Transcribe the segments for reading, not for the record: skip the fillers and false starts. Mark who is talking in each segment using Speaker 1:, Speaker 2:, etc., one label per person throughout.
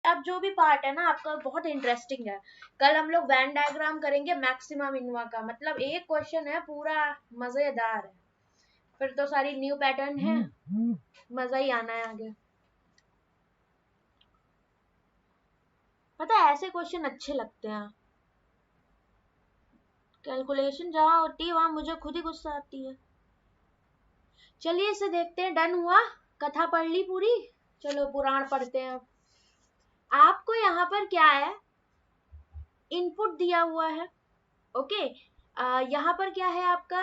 Speaker 1: अब जो भी पार्ट है ना आपका बहुत इंटरेस्टिंग है। कल हम लोग वैन डायग्राम करेंगे मैक्सिमा मिनिमा का, मतलब एक क्वेश्चन है पूरा मजेदार है। फिर तो सारी न्यू पैटर्न है, मजा ही आना है आगे। पता है ऐसे क्वेश्चन अच्छे लगते हैं। कैलकुलेशन जहाँ होती है वहां मुझे खुद ही गुस्सा आती है। चलिए इसे देखते हैं। डन हुआ, कथा पढ़ ली पूरी। चलो पुराण पढ़ते हैं। आपको यहाँ पर क्या है, इनपुट दिया हुआ है। ओके, यहाँ पर क्या है आपका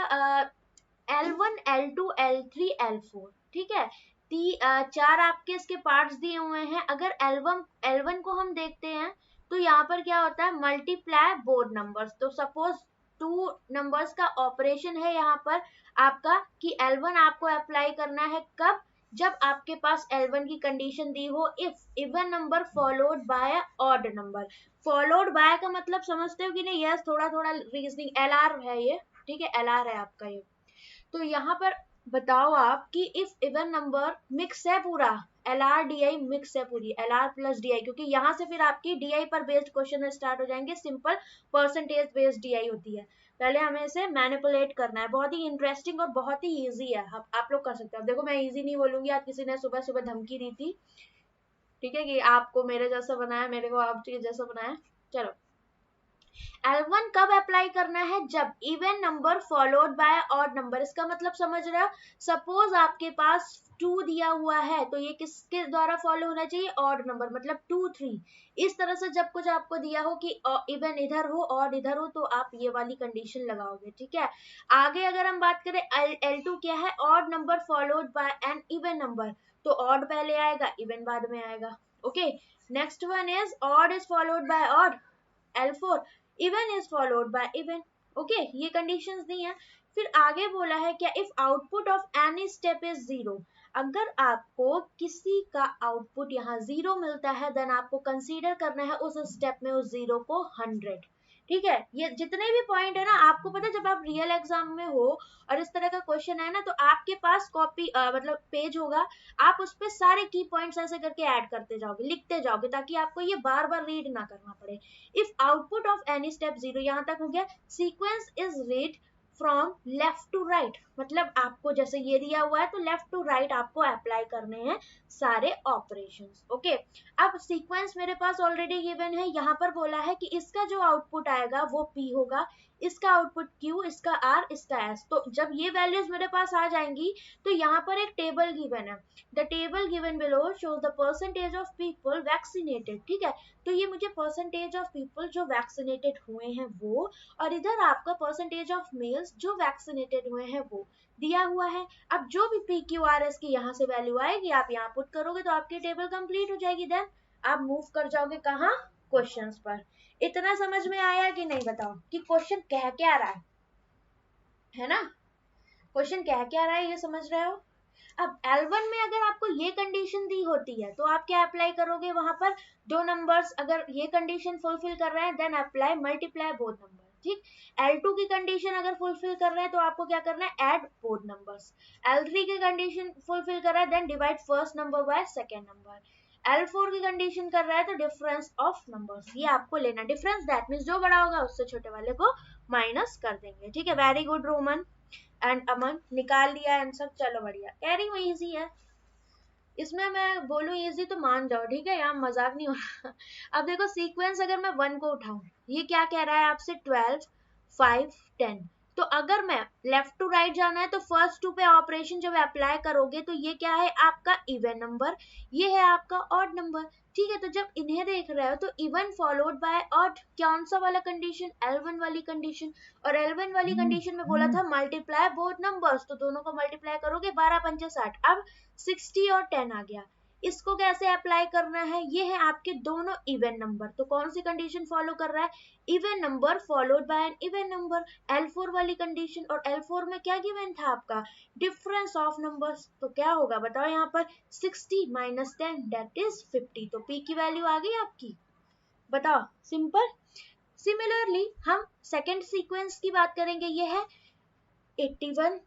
Speaker 1: L1 L2 L3 L4, ठीक है। चार आपके इसके पार्ट्स दिए हुए हैं। अगर L1 को हम देखते हैं तो यहाँ पर क्या होता है, मल्टीप्लाई बोथ नंबर्स। तो सपोज टू नंबर्स का ऑपरेशन है यहाँ पर आपका, कि L1 आपको अप्लाई करना है कब, जब आपके पास L1 की कंडीशन दी हो, if even number followed by odd number. Followed bye का मतलब समझते हो कि नहीं? यस, थोड़ा थोड़ा रीजनिंग, LR है ये, ठीक है, LR है आपका ये। तो यहाँ पर बताओ आप कि इफ इवन नंबर मिक्स है पूरा, LR DI मिक्स है पूरी, LR प्लस DI, क्योंकि यहाँ से फिर आपकी DI पर बेस्ड क्वेश्चन स्टार्ट हो जाएंगे। सिंपल परसेंटेज बेस्ड DI होती है। पहले हमें इसे मैनिपुलेट करना है। बहुत ही इंटरेस्टिंग और बहुत ही इजी है, आप लोग कर सकते हो। देखो मैं इजी नहीं बोलूंगी, आज किसी ने सुबह सुबह धमकी दी थी, ठीक है, कि आपको मेरे जैसा बनाया, मेरे को आपके जैसा बनाया। चलो, L1 कब अप्लाई करना है, जब even number followed by odd number. इसका मतलब समझ रहे हो, सपोज आपके पास 2 दिया हुआ है तो ये किसके द्वारा फॉलो होना चाहिए, ऑड नंबर, मतलब 2 3। इस तरह से जब कुछ आपको दिया हो कि इवन इधर हो ऑड इधर हो, तो आप ये वाली कंडीशन लगाओगे, ठीक है। आगे अगर हम बात करें, L2 क्या है, odd number followed by an even number. तो ऑड पहले आएगा, इवन बाद में आएगा। Okay, next one is odd is followed by odd, L4 even is followed by even। Okay, ये कंडीशंस दी हैं। फिर आगे बोला है क्या, if output of any step is 0। अगर आपको किसी का आउटपुट यहाँ 0 मिलता है, देन आपको कंसीडर करना है उस स्टेप में उस 0 को 100। ठीक है, ये जितने भी पॉइंट है ना, आपको पता है जब आप रियल एग्जाम में हो और इस तरह का क्वेश्चन है ना, तो आपके पास कॉपी मतलब पेज होगा, आप उस पर सारे की पॉइंट्स ऐसे करके ऐड करते जाओगे, लिखते जाओगे, ताकि आपको ये बार बार रीड ना करना पड़े। If output of any step 0, यहाँ तक हो गया। Sequence is read from left to right, मतलब आपको जैसे ये दिया हुआ है तो लेफ्ट टू राइट आपको अप्लाई करने हैं सारे ऑपरेशंस। ओके, अब सीक्वेंस मेरे पास ऑलरेडी गिवन है। यहाँ पर बोला है कि इसका जो आउटपुट आएगा वो P होगा, इसका आउटपुट Q, इसका R, इसका S। तो जब ये वैल्यूज मेरे पास आ जाएंगी तो यहाँ पर एक टेबल गिवन है। The table given below shows the percentage of people vaccinated, ठीक है। तो ये मुझे परसेंटेज ऑफ पीपल जो वैक्सीनेटेड हुए हैं वो, और इधर आपका परसेंटेज ऑफ मेल्स जो वैक्सीनेटेड हुए हैं वो दिया हुआ है। अब जो भी PQRS की यहाँ से वैल्यू आएगी आप यहाँ पुट करोगे तो आपकी टेबल कंप्लीट हो जाएगी। देन आप मूव कर जाओगे कहाँ, क्वेश्चंस पर। इतना समझ में आया कि नहीं, बताओ कि क्वेश्चन कह क्या रहा है ना? क्वेश्चन कह क्या रहा है ये समझ रहे हो? अब L1 में अगर आपको ये कंडीशन दी होती है तो आप क्या अप्लाई करोगे, वहां पर दो नंबर्स अगर ये कंडीशन फुलफिल कर रहे हैं, then apply multiply both number, ठीक। L2 की कंडीशन अगर फुलफिल कर रहे हैं तो आपको क्या करना है, ऐड बोथ नंबर्स। L3 की कंडीशन फुलफिल कर रहा है, then divide first number by second number. L4 की कंडीशन कर रहा है तो डिफरेंस ऑफ नंबर्स, ये आपको लेना। डिफरेंस दैट मीन्स जो बड़ा होगा उससे छोटे वाले को माइनस कर देंगे, ठीक है। वेरी गुड रोमन एंड अमन, निकाल लिया आंसर। चलो बढ़िया, कह रही हूँ इजी है। इसमें मैं बोलूँ इजी तो मान जाओ, ठीक है, यहाँ मजाक नहीं हो रहा। अब देखो सीक्वेंस अगर मैं 1 को उठाऊं, ये क्या कह रहा है आपसे, 12 5 10। तो अगर मैं लेफ्ट टू राइट जाना है तो फर्स्ट 2 पे ऑपरेशन जब अप्लाई करोगे तो ये क्या है आपका इवन नंबर, ये है आपका ऑड नंबर, ठीक है। तो जब इन्हें देख रहे हो तो इवन फॉलोड बाय ऑड, कौन सा वाला कंडीशन, L1 वाली कंडीशन। और L1 वाली कंडीशन में बोला था मल्टीप्लाई बोथ नंबर्स, तो दोनों को मल्टीप्लाई करोगे 12 पंचे 60। अब 60 और 10 आ गया, इसको कैसे अप्लाई करना है, ये है आपके दोनों इवन नंबर। तो कौन सी कंडीशन फॉलो कर रहा है, even number followed by an even number, L4 वाली कंडीशन। और L4 में क्या गिवन था आपका, डिफरेंस ऑफ नंबर्स। तो क्या होगा बताओ यहाँ पर, 60 माइनस 10 दैट इज 50। तो P की वैल्यू आ गई आपकी, बताओ, सिंपल। सिमिलरली हम सेकेंड सीक्वेंस की बात करेंगे, ये है 81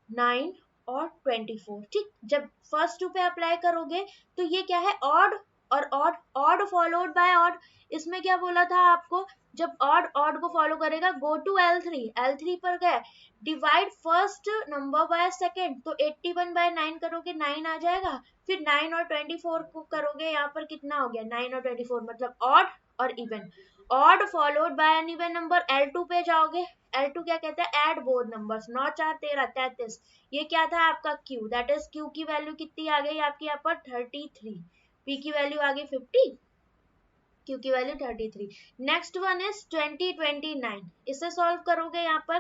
Speaker 1: 9 और 24, ठीक। जब फर्स्ट 2 पे अप्लाई करोगे तो ये क्या है, ऑड और ऑड फॉलोड बाय ऑड, इसमें क्या बोला था आपको, जब ऑड को फॉलो करेगा गो टू L3 पर गए, divide first number by second, तो 81 बाय 9 करोगे 9 आ जाएगा, फिर 9 और 24 को करोगे, यहाँ पर कितना हो गया 9 और 24, मतलब ऑड और even, odd followed by an even number, L2 पे जाओगे, L2 क्या कहता है, एड बोथ नंबर्स, 9 4 13 33, ये क्या था आपका Q, दैट इज Q की वैल्यू कितनी आ गई आपकी यहाँ पर 33, P की वैल्यू आ गई 50, Q की वैल्यू 33। नेक्स्ट वन इज 2029, इसे सॉल्व करोगे, यहाँ पर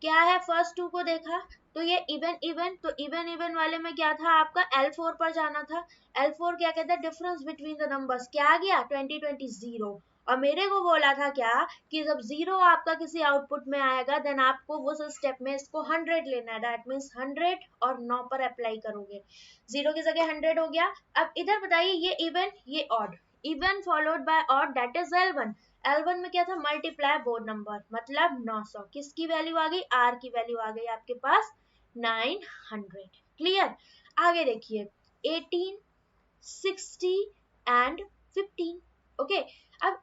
Speaker 1: क्या है, फर्स्ट टू को देखा तो ये इवन, तो इवन वाले में क्या था आपका L4 पर जाना था, L4 क्या कहता है, डिफरेंस बिटवीन द नंबर्स, क्या आ गया 2020 जीरो, और मेरे को बोला था क्या कि जब जीरो आपका किसी आउटपुट में आएगा देन आपको उस स्टेप में इसको 100 लेना है, दैट मीन्स 100 और 9 पर अप्लाई करोगे, जीरो की जगह 100 हो गया। अब इधर बताइए ये इवन ये odd, even followed by odd that is L1 में क्या था, मल्टीप्लाई बोथ नंबर, मतलब 900, किसकी वैल्यू आ गई, R की वैल्यू आ गई आपके पास 900, क्लियर। आगे देखिए 18 60 एंड 15, ओके। अब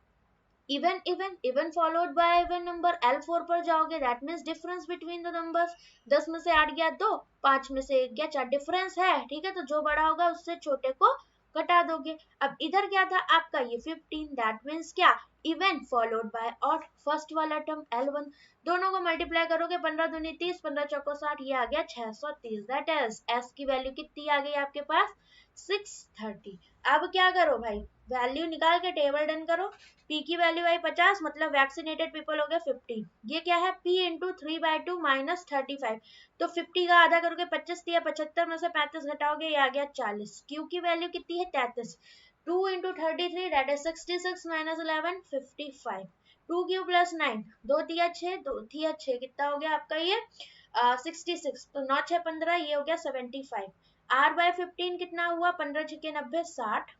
Speaker 1: even followed by even number, L4 पर जाओगे, that means difference between the numbers, 10 में से 8 गया 2, 5 में से 1 गया 4, डिफरेंस है, ठीक है, तो जो बड़ा होगा उससे छोटे को घटा दोगे। अब इधर क्या था आपका ये 15, दैट मीन्स क्या, even followed by odd, first वाला टर्म L1, दोनों को मल्टीप्लाई करोगे, 15 दूनी 30, 15 चौको 60, ये आ गया 630, दैट इज S की वैल्यू कितनी आ गई आपके पास 630। अब क्या करो भाई, वैल्यू निकाल के टेबल डन करो, P की वैल्यू आई 50, मतलब वैक्सीनेटेड पीपल हो गए 50, ये क्या है P इंटू 3/2 माइनस 35, तो 50 का आधा करोगे 25 दिया, 75 में से 35 घटाओगे, ये आ गया 40, Q की वैल्यू कितनी है 33, 2 into 33 that is 66 minus 11 55, 2 Q plus 9, 2 तिया 6, 2 तिया 6, कितना हो गया आपका ये 66, तो 9 6 15, ये हो गया 75, R बाय 15 कितना हुआ, 15 6 90 60,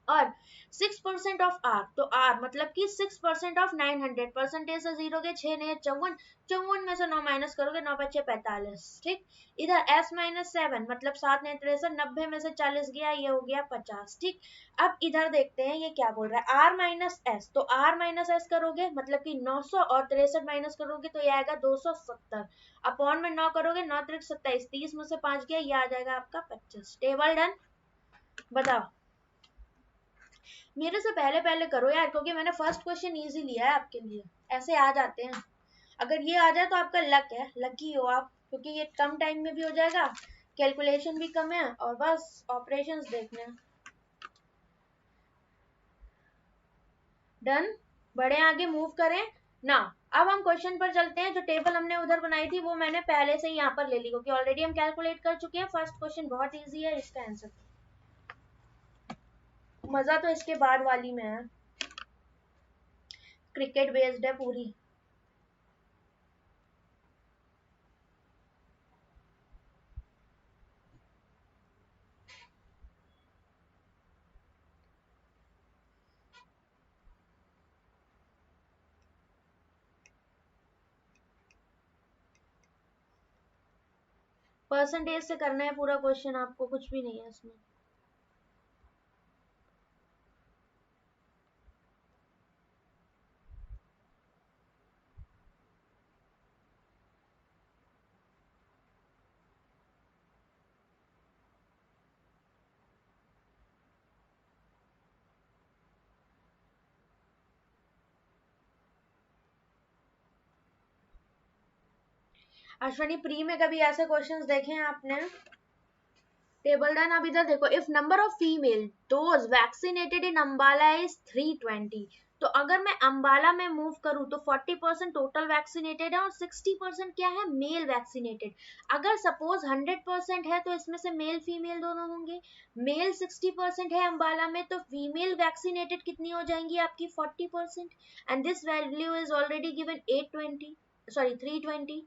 Speaker 1: और 6% ऑफ R, तो R मतलब कि 6% ऑफ 900, परसेंटेज से जीरो के 6 नहीं 54, 54 में से 9 माइनस करोगे, 9 5 45, ठीक। इधर S माइनस 7 मतलब 7 नहीं 63, 90 में से 40 गया, ये हो गया 50, ठीक। अब इधर देखते हैं ये क्या बोल रहा है, R माइनस S, तो R माइनस S करोगे मतलब कि 900, और 63 माइनस करोगे तो ये आएगा 270, अपॉन में 9 करोगे, 9 3 27, 30 में से 5 गया, ये आ जाएगा आपका 25, टेबल डन। बताओ, मेरे से पहले पहले करो यार, क्योंकि मैंने फर्स्ट क्वेश्चन इजी लिया है आपके लिए, ऐसे आ जाते हैं, अगर ये आ जाए तो आपका लक है, लकी हो आप, क्योंकि ये कम टाइम में भी हो जाएगा, कैलकुलेशन भी कम है, और बस ऑपरेशंस देखने हैं। डन, बड़े आगे मूव करें ना। अब हम क्वेश्चन पर चलते हैं, जो टेबल हमने उधर बनाई थी वो मैंने पहले से ही यहाँ पर ले ली, क्योंकि ऑलरेडी हम कैलकुलेट कर चुके हैं, फर्स्ट क्वेश्चन बहुत इजी है, इसका आंसर मजा तो इसके बाद वाली में है, क्रिकेट बेस्ड है पूरी। परसेंटेज से करना है पूरा क्वेश्चन, आपको कुछ भी नहीं है इसमें। अश्वनी, प्री में कभी ऐसे क्वेश्चंस देखे हैं आपने? Table done. अब इधर देखो, if number of female those vaccinated in Ambala is 320, तो अगर मैं अंबाला में मूव करूं तो 40% टोटल वैक्सीनेटेड है और 60% क्या है, मेल वैक्सीनेटेड। अगर सपोज 100% है तो इसमें से मेल फीमेल दोनों होंगे, मेल 60% है अंबाला में, तो फीमेल वैक्सीनेटेड कितनी हो जाएंगी आपकी 40%, and this value is already given 820 sorry 320।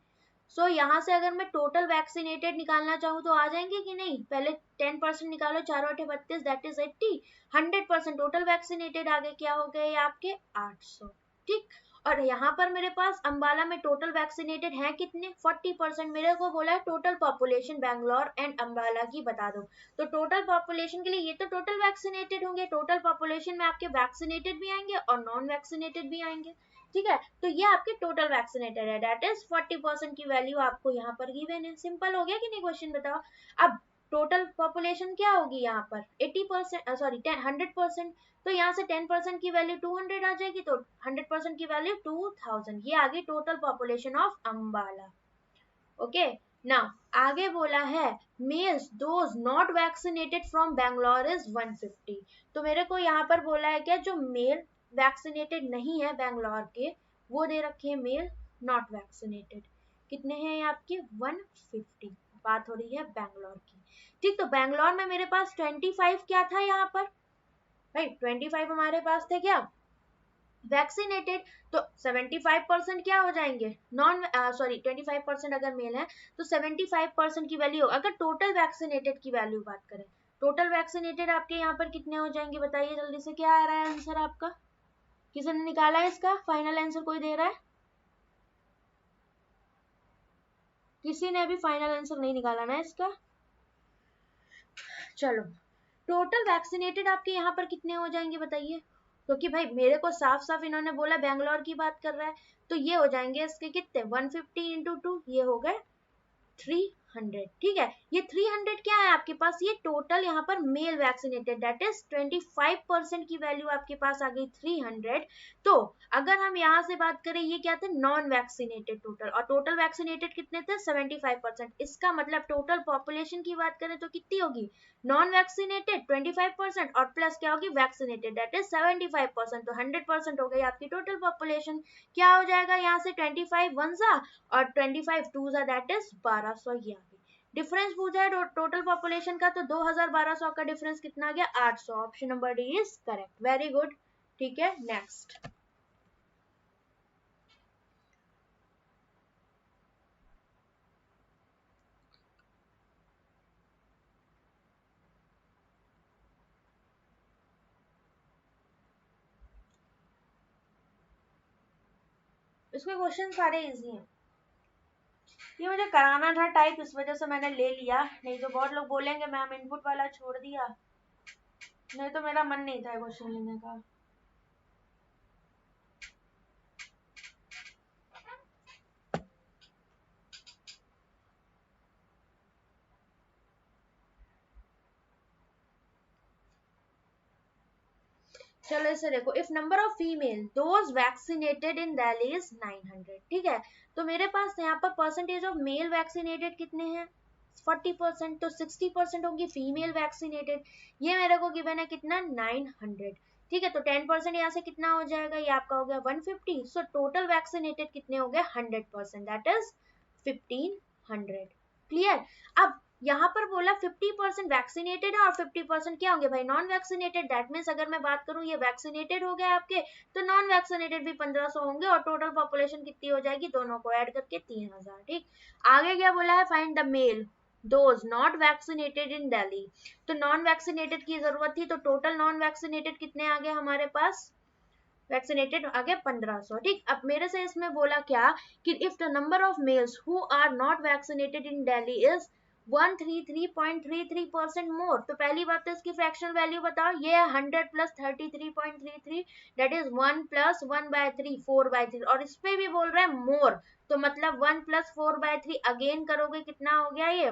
Speaker 1: सो यहाँ से अगर मैं टोटल वैक्सीनेटेड निकालना चाहूँ तो आ जाएंगे कि नहीं, पहले 10% निकालो, 4 8 32 दैट इज 80, 100% टोटल वैक्सीनेटेड आगे क्या हो गए आपके 800, ठीक। और यहाँ पर मेरे पास अंबाला में टोटल वैक्सीनेटेड हैं कितने, 40%। मेरे को बोला है total population Bangalore and Ambala की बता दो, तो टोटल पॉपुलेशन के लिए ये तो टोटल वैक्सीनेटेड होंगे, टोटल पॉपुलेशन में आपके वैक्सीनेटेड भी आएंगे और नॉन वैक्सीनेटेड भी आएंगे, ठीक है। तो ये आपके टोटल वैक्सीनेटेड है, दैट इज 40% की वैल्यू आपको यहाँ पर गिवन है। सिंपल हो गया कि नहीं क्वेश्चन, बताओ। अब टोटल पॉपुलेशन क्या होगी यहाँ पर 80%, सॉरी 100%, तो यहाँ से 10% की वैल्यू 200 आ जाएगी, तो 100% की वैल्यू 2000, ये आ गई total population of Ambala. Okay, now आगे बोला है males those not vaccinated from Bangalore is 150। तो मेरे को यहाँ पर बोला है क्या, जो मेल वैक्सीनेटेड नहीं है बैंगलोर के, वो दे रखे हैं मेल नॉट वैक्सीनेटेड, कितने हैं आपके 150, बात हो रही है बैंगलोर की, ठीक। तो बैंगलोर में मेरे पास 25 क्या था यहाँ पर भाई, 25 हमारे पास थे क्या वैक्सीनेटेड, तो 75% क्या हो जाएंगे नॉन, सॉरी 25% अगर मेल है तो 75% की वैल्यू, अगर टोटल वैक्सीनेटेड की वैल्यू बात करें, टोटल वैक्सीनेटेड आपके यहाँ पर कितने हो जाएंगे बताइए जल्दी से, क्या आ रहा है आंसर आपका, किसी ने निकाला है इसका फाइनल आंसर, कोई दे रहा है, किसी ने अभी फाइनल आंसर नहीं निकाला ना इसका, चलो टोटल वैक्सीनेटेड आपके यहाँ पर कितने हो जाएंगे बताइए, क्योंकि भाई मेरे को साफ साफ इन्होंने बोला बैंगलोर की बात कर रहा है, तो ये हो जाएंगे इसके कितने 150 इंटू 2, ये हो गए 300, ठीक है। ये 300 क्या है आपके पास, ये टोटल यहाँ पर मेल वैक्सीनेटेड, दैट इज 25% की वैल्यू आपके पास आ गई 300। तो अगर हम यहाँ से बात करें, ये क्या थे नॉन वैक्सीनेटेड टोटल, और टोटल वैक्सीनेटेड कितने थे 75%, इसका मतलब टोटल पॉपुलेशन की बात करें तो कितनी होगी, नॉन वैक्सीनेटेड 25% और प्लस क्या होगी वैक्सीनेटेड, दैट इज 75%, तो 100% हो गई आपकी टोटल पॉपुलेशन। क्या हो जाएगा यहाँ से 25 वंजा और 25 टू जा, दैट इज 1200, ये आ गई। डिफरेंस पूछा है टोटल पॉपुलेशन का, तो 2000 1200 का डिफरेंस कितना आ गया 800, option number D is correct, very good, ठीक है। नेक्स्ट, इसमें क्वेश्चन सारे इजी हैं, ये मुझे कराना था टाइप, इस वजह से मैंने ले लिया, नहीं तो बहुत लोग बोलेंगे मैम इनपुट वाला छोड़ दिया, नहीं तो मेरा मन नहीं था क्वेश्चन लेने का। चलो इसे देखो, if number of female those vaccinated in Delhi is 900, ठीक है। तो मेरे पास यहाँ पर परसेंटेज ऑफ मेल वैक्सीनेटेड कितने हैं 40%, तो 60% होंगी फीमेल वैक्सीनेटेड, ये मेरे को गिवन है कितना 900, ठीक है। तो 10% यहाँ से कितना हो जाएगा, ये आपका हो गया 150, सो टोटल वैक्सीनेटेड कितने हो गए 100%, दैट इज 1500, क्लियर। अब यहाँ पर बोला 50% वैक्सीनेटेड है और 50% क्या होंगे भाई नॉन वैक्सीनेटेड, दैट मीन्स अगर मैं बात करूं ये वैक्सीनेटेड हो गए आपके, तो नॉन वैक्सीनेटेड भी 1500 होंगे, और टोटल पॉपुलेशन कितनी हो जाएगी दोनों को ऐड करके 3000, ठीक। आगे क्या बोला है, find the male those not vaccinated in Delhi, तो नॉन वैक्सीनेटेड की जरूरत थी, तो टोटल नॉन वैक्सीनेटेड कितने आ गए हमारे पास, वैक्सीनेटेड आ गया 1500, ठीक। अब मेरे से इसमें बोला क्या कि if the number of males who are not vaccinated in Delhi is 133.33% more, तो पहली बात तो इसकी फ्रैक्शनल वैल्यू बताओ, ये है 100 प्लस 33.33, दैट इज 1 प्लस 1/3 4/3, और इस पे भी बोल रहा है मोर, तो मतलब 1 प्लस 4/3 अगेन करोगे कितना हो गया ये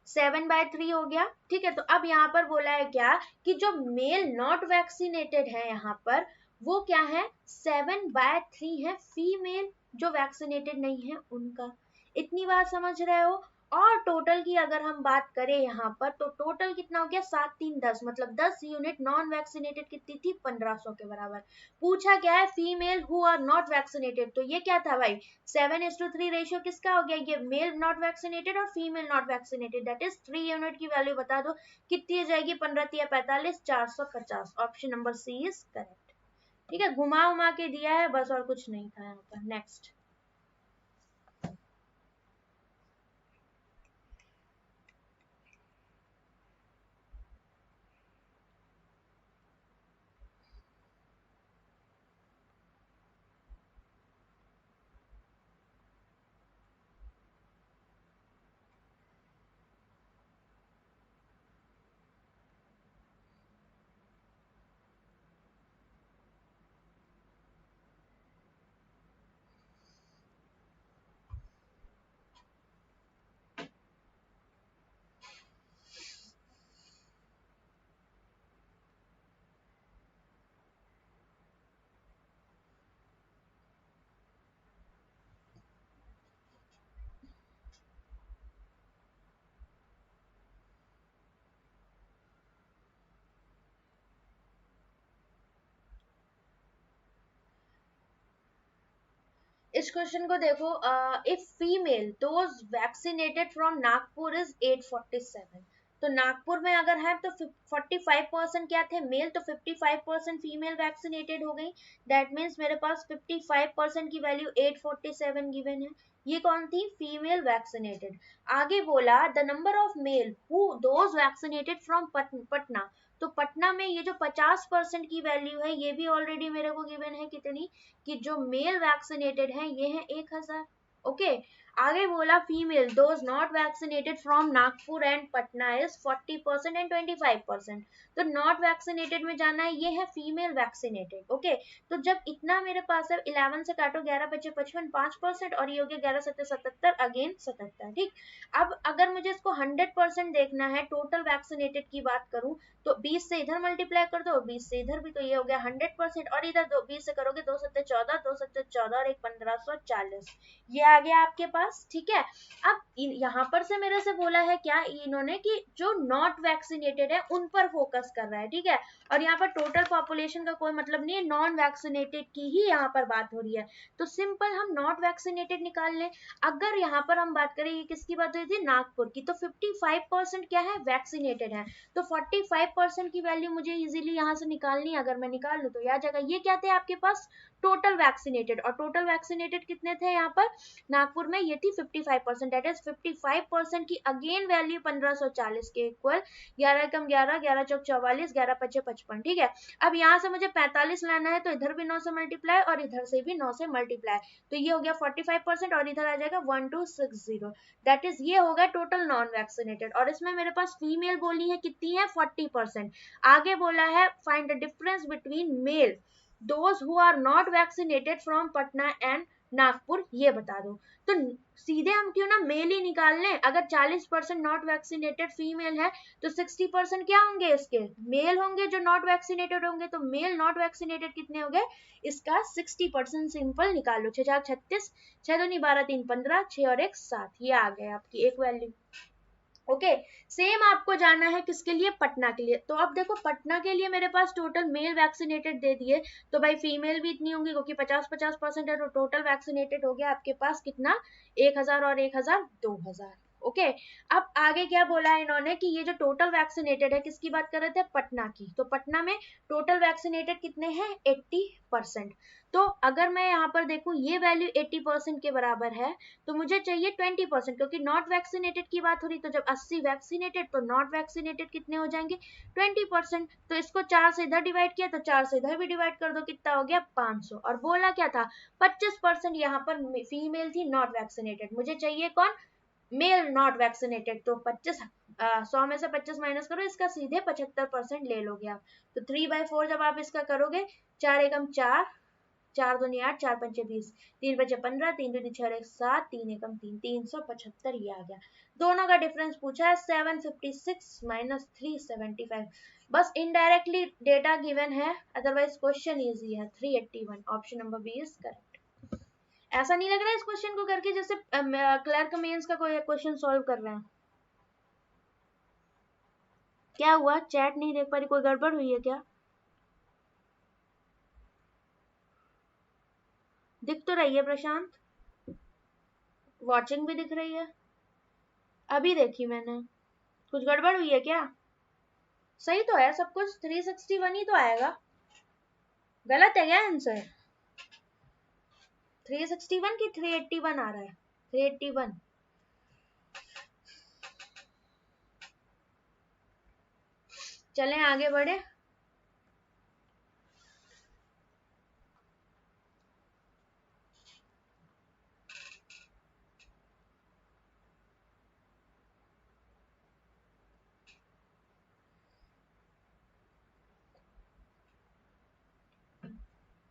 Speaker 1: 7/3 हो गया, ठीक है। तो अब यहाँ पर बोला है क्या कि जो मेल नॉट वैक्सीनेटेड है यहाँ पर वो क्या है 7/3 है, फीमेल जो वैक्सीनेटेड नहीं है उनका, इतनी बात समझ रहे हो। और टोटल की अगर हम बात करें यहाँ पर, तो टोटल कितना हो गया 7 3 10, मतलब 10 यूनिट नॉन वैक्सीनेटेड कितनी थी 1500 के बराबर। पूछा क्या है female who are not vaccinated, तो ये क्या था भाई 7:3 रेशियो किसका हो गया, ये मेल नॉट वैक्सीनेटेड और female not vaccinated, that is 3 unit की वैल्यू बता दो कितनी हो जाएगी 15 45 450, option number C is correct, ठीक है। घुमा उमा के दिया है बस, और कुछ नहीं था यहाँ पर। नेक्स्ट, इस क्वेश्चन को देखो, if female those vaccinated from Nagpur is 847, तो नागपुर में अगर है तो 45% क्या थे मेल, तो 55% फीमेल वैक्सीनेटेड हो गई। दैट मीन्स मेरे पास 55% की वैल्यू 847 गिवन है। ये कौन थी, फीमेल वैक्सीनेटेड। आगे बोला the number of male who those vaccinated from Patna, तो पटना में ये जो 50% की वैल्यू है ये भी ऑलरेडी मेरे को गिवन है कितनी, कि जो मेल वैक्सीनेटेड है ये है 1000। ओके, आगे बोला female those not vaccinated from Nagpur and Patna is 40% and 25%, तो नॉट वैक्सीनेटेड में जाना है, ये है फीमेल वैक्सीनेटेड। ओके, तो जब इतना मेरे पास है 11 से काटो 11 बचे 55, 5%, और ये हो गया 11 7 77, अगेन 77। ठीक, अब अगर मुझे इसको 100% देखना है, टोटल वैक्सीनेटेड की बात करूं, तो 20 से इधर मल्टीप्लाई कर दो, 20 से इधर भी, तो ये हो गया 100%, और इधर 20 से करोगे 2 7 14, 2 7 14 और 1 1540, ये आ गया आपके पास। ठीक है, अब यहाँ पर से मेरे से बोला है क्या इन्होंने, कि जो नॉट वैक्सीनेटेड है उन पर फोकस कर रहा है। ठीक है, और यहाँ पर टोटल पॉपुलेशन का कोई मतलब नहीं है, नॉन वैक्सीनेटेड की ही यहाँ पर बात हो रही है, तो सिंपल हम नॉट वैक्सीनेटेड निकाल लें। अगर यहाँ पर हम बात करें, ये किसकी बात हुई थी, नागपुर की, तो 55% क्या है, वैक्सीनेटेड है, तो 45% की वैल्यू मुझे इजीली यहाँ से निकालनी है। अगर मैं निकाल लूँ तो यह जगह, ये क्या थे आपके पास, टोटल वैक्सीनेटेड, और टोटल वैक्सीनेटेड कितने थे यहाँ पर नागपुर में, ये थी 55%, दैट इज 55% की अगेन वैल्यू 1540 के इक्वल, 11 कम 11, 11 चौक 44, 11 पचे 55। ठीक है, अब यहाँ से मुझे 45 लाना है, तो इधर भी 9 से मल्टीप्लाई और इधर से भी 9 से मल्टीप्लाई, तो ये हो गया 45% और इधर आ जाएगा 1260, दैट इज ये होगा टोटल नॉन वैक्सीनेटेड। और इसमें मेरे पास फीमेल बोली है कितनी है, 40%। आगे बोला है find the difference between male those who are not vaccinated from Patna and Nagpur, ये बता दो। तो सीधे हम क्यों ना मेल ही निकाल लें, अगर 40% नॉट वैक्सीनेटेड फीमेल है तो 60% क्या होंगे, इसके मेल होंगे जो नॉट वैक्सीनेटेड होंगे, तो मेल नॉट वैक्सीनेटेड कितने हो गए, इसका 60% सिंपल निकाल लो, 6 36, 6 2 12 3 15, 6 और 1 7, ये आ गए आपकी एक वैल्यू। ओके, सेम आपको जाना है किसके लिए, पटना के लिए। तो अब देखो पटना के लिए मेरे पास टोटल मेल वैक्सीनेटेड दे दिए, तो भाई फीमेल भी इतनी होंगी, क्योंकि 50-50% है, तो टोटल वैक्सीनेटेड हो गया आपके पास कितना, 1000 और 1000 2000। ओके, अब आगे क्या बोला है इन्होंने, कि ये जो टोटल वैक्सीनेटेड है, किसकी बात कर रहे थे, पटना की, तो पटना में टोटल वैक्सीनेटेड कितने हैं, 80%। तो अगर मैं यहाँ पर देखूं ये वैल्यू 80% के बराबर है, तो मुझे चाहिए 20%, क्योंकि नॉट वैक्सीनेटेड की बात हो रही, तो जब 80 वैक्सीनेटेड तो नॉट वैक्सीनेटेड कितने हो जाएंगे, 20%। तो इसको 4 से इधर डिवाइड किया, तो 4 से इधर भी डिवाइड कर दो, कितना हो गया 500। और बोला क्या था, 25% यहाँ पर फीमेल थी नॉट वैक्सीनेटेड, मुझे चाहिए कौन, मेल नॉट वैक्सीनेटेड, तो 25 100 में से 25 माइनस करो, इसका सीधे 75% ले लोगे आप। तो 3/4 जब आप इसका करोगे, 4 एकम 4, 4 दूनी 8, 4 पंचे 20, 3 बचे 15, 3 दूनी 6 7, 3 एकम 3, 375, ये आ गया। दोनों का डिफरेंस पूछा है, 756 माइनस 375, बस इनडायरेक्टली डेटा गिवन है, अदरवाइज क्वेश्चन इजी है। 381, option number B is correct. ऐसा नहीं लग रहा है इस क्वेश्चन को करके जैसे क्लर्क मेंस का कोई क्वेश्चन सॉल्व कर रहे हैं। क्या हुआ, चैट नहीं देख पा रही, कोई गड़बड़ हुई है क्या, दिख तो रही है प्रशांत, वॉचिंग भी दिख रही है, अभी देखी मैंने, कुछ गड़बड़ हुई है क्या, सही तो है सब कुछ, 361 ही तो आएगा, गलत है क्या आंसर, 361 की 381 आ रहा है, 381। चलें आगे बढ़े।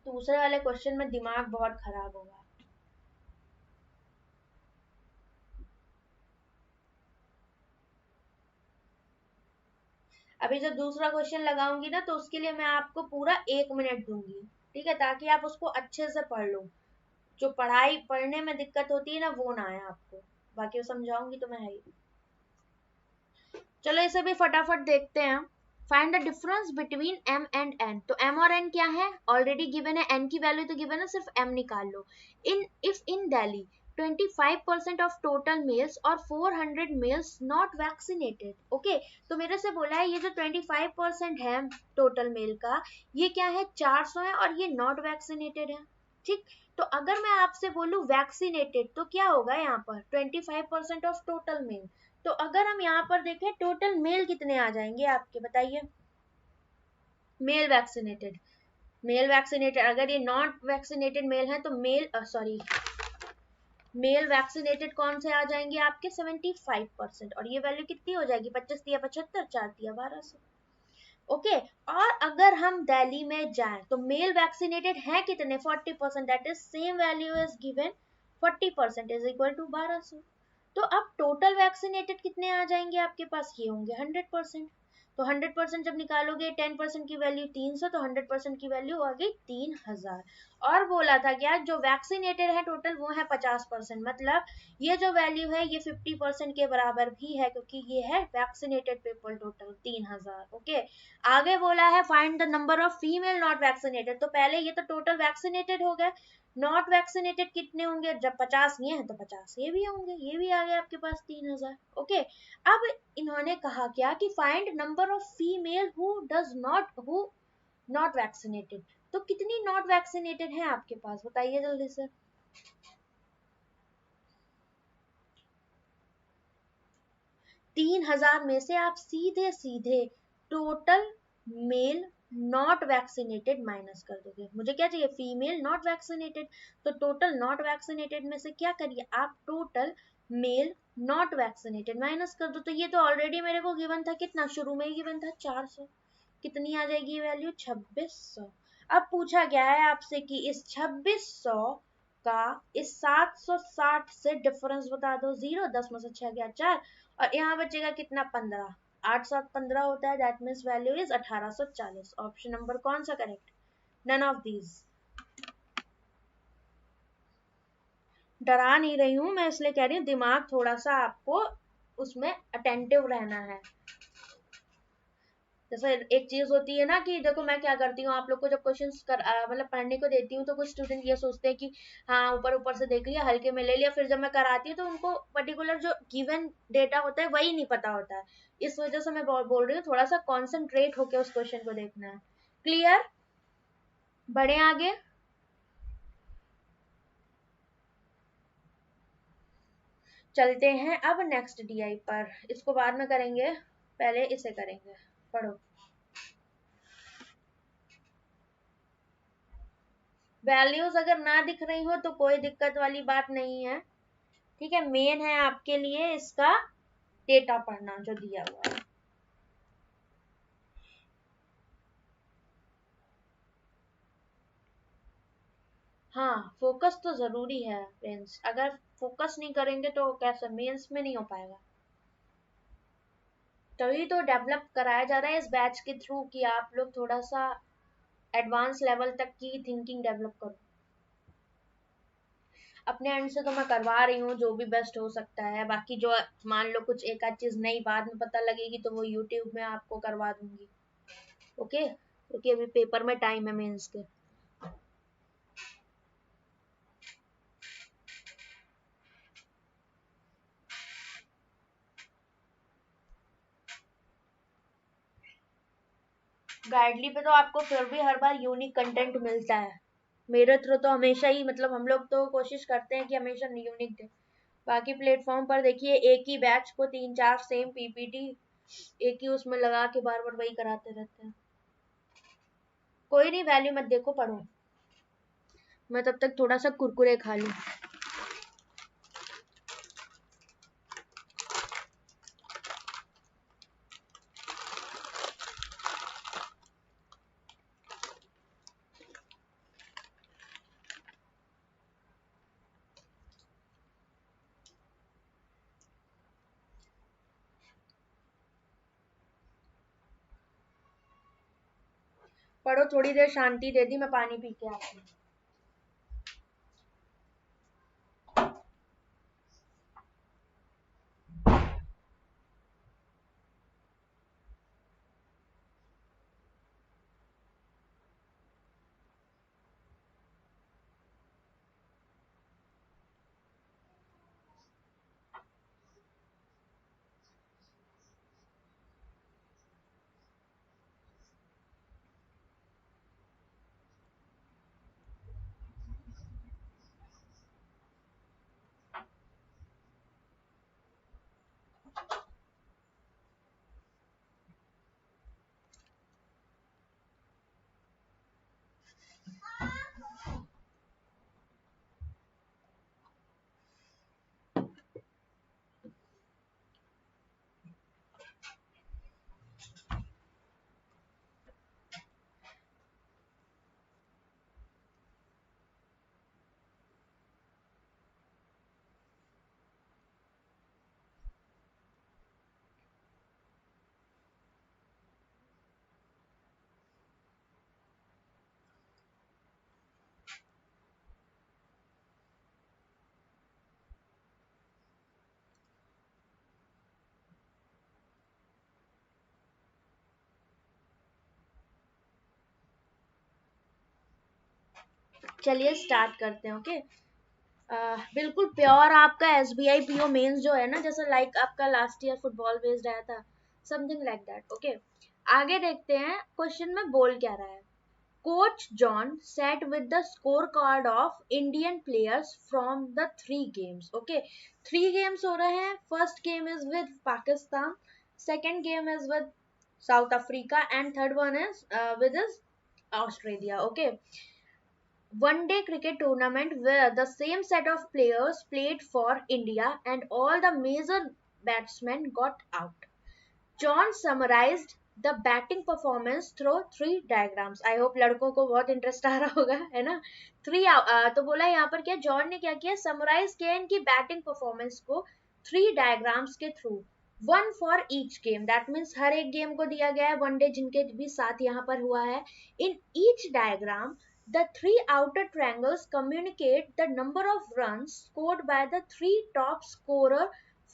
Speaker 1: दूसरे वाले क्वेश्चन में दिमाग बहुत खराब होगा। अभी जब दूसरा क्वेश्चन लगाऊंगी ना, तो उसके लिए मैं आपको पूरा 1 मिनट दूंगी, ठीक है, ताकि आप उसको अच्छे से पढ़ लो, जो पढ़ाई पढ़ने में दिक्कत होती है ना वो ना आए आपको, बाकी वो समझाऊंगी तो मैं है ही। चलो इसे भी फटाफट देखते हैं। Find the difference between m and n। तो m और n क्या है, ऑलरेडी गिवन है, n की वैल्यू तो गिवन है, सिर्फ m निकाल लो। इन दिल्ली 25% ऑफ टोटल मेल्स और 400 मेल्स नॉट वैक्सीनेटेड। ओके, तो मेरे से बोला है ये जो 25% है टोटल मेल का, ये क्या है, 400 है और ये नॉट वैक्सीनेटेड है। ठीक, तो अगर मैं आपसे बोलूं वैक्सीनेटेड तो क्या होगा यहाँ पर, 25% ऑफ टोटल मेल। तो अगर हम यहाँ पर देखें टोटल मेल कितने आ जाएंगे आपके, बताइए। मेल वैक्सीनेटेड अगर ये नॉट वैक्सीनेटेड मेल है तो मेल वैक्सीनेटेड कौन से आ जाएंगे आपके 75%, और ये वैल्यू कितनी हो जाएगी, 25 या 75, 4 या 1200। ओके, और अगर हम दिल्ली में जाएं तो मेल वैक्सीनेटेड है कितने, 40%, that is same value is given, 40% is equal to 1200। तो अब टोटल वैक्सीनेटेड कितने आ जाएंगे आपके पास, ये होंगे 100%। तो 100% जब निकालोगे 10% की वैल्यू 300, तो 100% की वैल्यू आ गई 3000। और बोला था क्या, जो वैक्सीनेटेड है टोटल वो है 50%, मतलब ये जो वैल्यू है ये 50% के बराबर भी है, क्योंकि ये है वैक्सीनेटेड पीपल टोटल 3000। ओके, आगे बोला है find the number of female not vaccinated. तो पहले ये तो टोटल वैक्सीनेटेड हो गए, नॉट वैक्सीनेटेड कितने होंगे, जब 50 ये हैं तो 50 ये भी होंगे, ये भी आ गया आपके पास 3000। ओके, अब इन्होंने कहा क्या कि find number of female who not vaccinated. तो कितनी नॉट वैक्सीनेटेड है आपके पास, बताइए जल्दी से। 3000 में से आप सीधे सीधे total male not vaccinated minus कर दोगे। मुझे क्या चाहिए, फीमेल नॉट वैक्सीनेटेड। तो टोटल नॉट वैक्सीनेटेड में से क्या करिए आप, total male not vaccinated minus कर दो। तो ये तो ऑलरेडी मेरे को गिवन था, कितना शुरू में ही गिवन था, 400। कितनी आ जाएगी वैल्यू, 2600। अब पूछा गया है आपसे कि इस 2600 का इस 760 से डिफरेंस बता दो। 0, 10 में से 6 गया 4, और यहाँ बचेगा कितना, 15। 8 7 15 होता है, that means value is 1840। Option number कौन सा करेक्ट, नन ऑफ दीज। डरा नहीं रही हूं मैं, इसलिए कह रही हूँ दिमाग थोड़ा सा आपको उसमें अटेंटिव रहना है। जैसे एक चीज होती है ना कि देखो मैं क्या करती हूँ, आप लोग को जब क्वेश्चंस कर मतलब पढ़ने को देती हूँ तो कुछ स्टूडेंट ये सोचते हैं कि हाँ ऊपर ऊपर से देख लिया, हल्के में ले लिया, फिर जब मैं कराती हूँ तो उनको पर्टिकुलर जो गिवन डेटा होता है वही नहीं पता होता है। इस वजह से मैं बोल रही हूँ थोड़ा सा कॉन्सेंट्रेट होकर उस क्वेश्चन को देखना है। क्लियर, बढ़े आगे। चलते हैं अब नेक्स्ट डीआई पर, इसको बाद में करेंगे, पहले इसे करेंगे। पढ़ो। वैल्यूज अगर ना दिख रही हो तो कोई दिक्कत वाली बात नहीं है, ठीक है। मेन है आपके लिए इसका डेटा पढ़ना जो दिया हुआ है। हाँ, फोकस तो जरूरी है फ्रेंड्स, अगर फोकस नहीं करेंगे तो कैसे मेंस में नहीं हो पाएगा। तभी तो डेवलप कराया जा रहा है इस बैच के थ्रू कि आप लोग थोड़ा सा एडवांस लेवल तक की थिंकिंग डेवलप करो। अपने एंड से तो मैं करवा रही हूँ जो भी बेस्ट हो सकता है, बाकी जो मान लो कुछ एक आध चीज नई बाद में पता लगेगी तो वो यूट्यूब में आपको करवा दूंगी। ओके, क्योंकि अभी पेपर में टाइम है मेंस के। गाइडली पे तो आपको फिर भी हर बार यूनिक कंटेंट मिलता है, मेरे थ्रू तो हमेशा ही, मतलब हम लोग तो कोशिश करते हैं कि हमेशा यूनिक दे। बाकी प्लेटफॉर्म पर देखिए एक ही बैच को 3 4 सेम पीपीटी एक ही उसमें लगा के बार बार वही कराते रहते हैं। कोई नहीं, वैल्यू मत देखो, पढ़ो। मैं तब तक थोड़ा सा कुरकुरे खा लूं। पढ़ो, थोड़ी देर शांति दे दी, मैं पानी पी के आती हूँ। चलिए स्टार्ट करते हैं। ओके, बिल्कुल प्योर आपका SBI PO मेंस जो है ना, जैसे लाइक आपका लास्ट ईयर फुटबॉल बेस्ड आया था, समथिंग लाइक दैट। ओके, आगे देखते हैं क्वेश्चन में बोल क्या रहा है। Coach John sat with the scorecard of Indian players from the 3 games. Okay, 3 games हो रहे हैं. First game is with Pakistan, second game is with South Africa, and third one is with Australia. Okay, one day cricket tournament where the same set of players played for India and all the major batsmen got out. John summarized the batting performance through 3 diagrams. I hope लड़कों को बहुत interest आ रहा होगा, है ना। 3 तो बोला यहाँ पर क्या, जॉन ने क्या किया, समराइज किया इनकी बैटिंग परफॉर्मेंस को 3 डायग्राम्स के through, 1 for each game, that means हर एक गेम को दिया गया है, वनडे जिनके भी साथ यहाँ पर हुआ है। In each diagram the 3 outer triangles communicate the number of runs scored by the 3 top scorer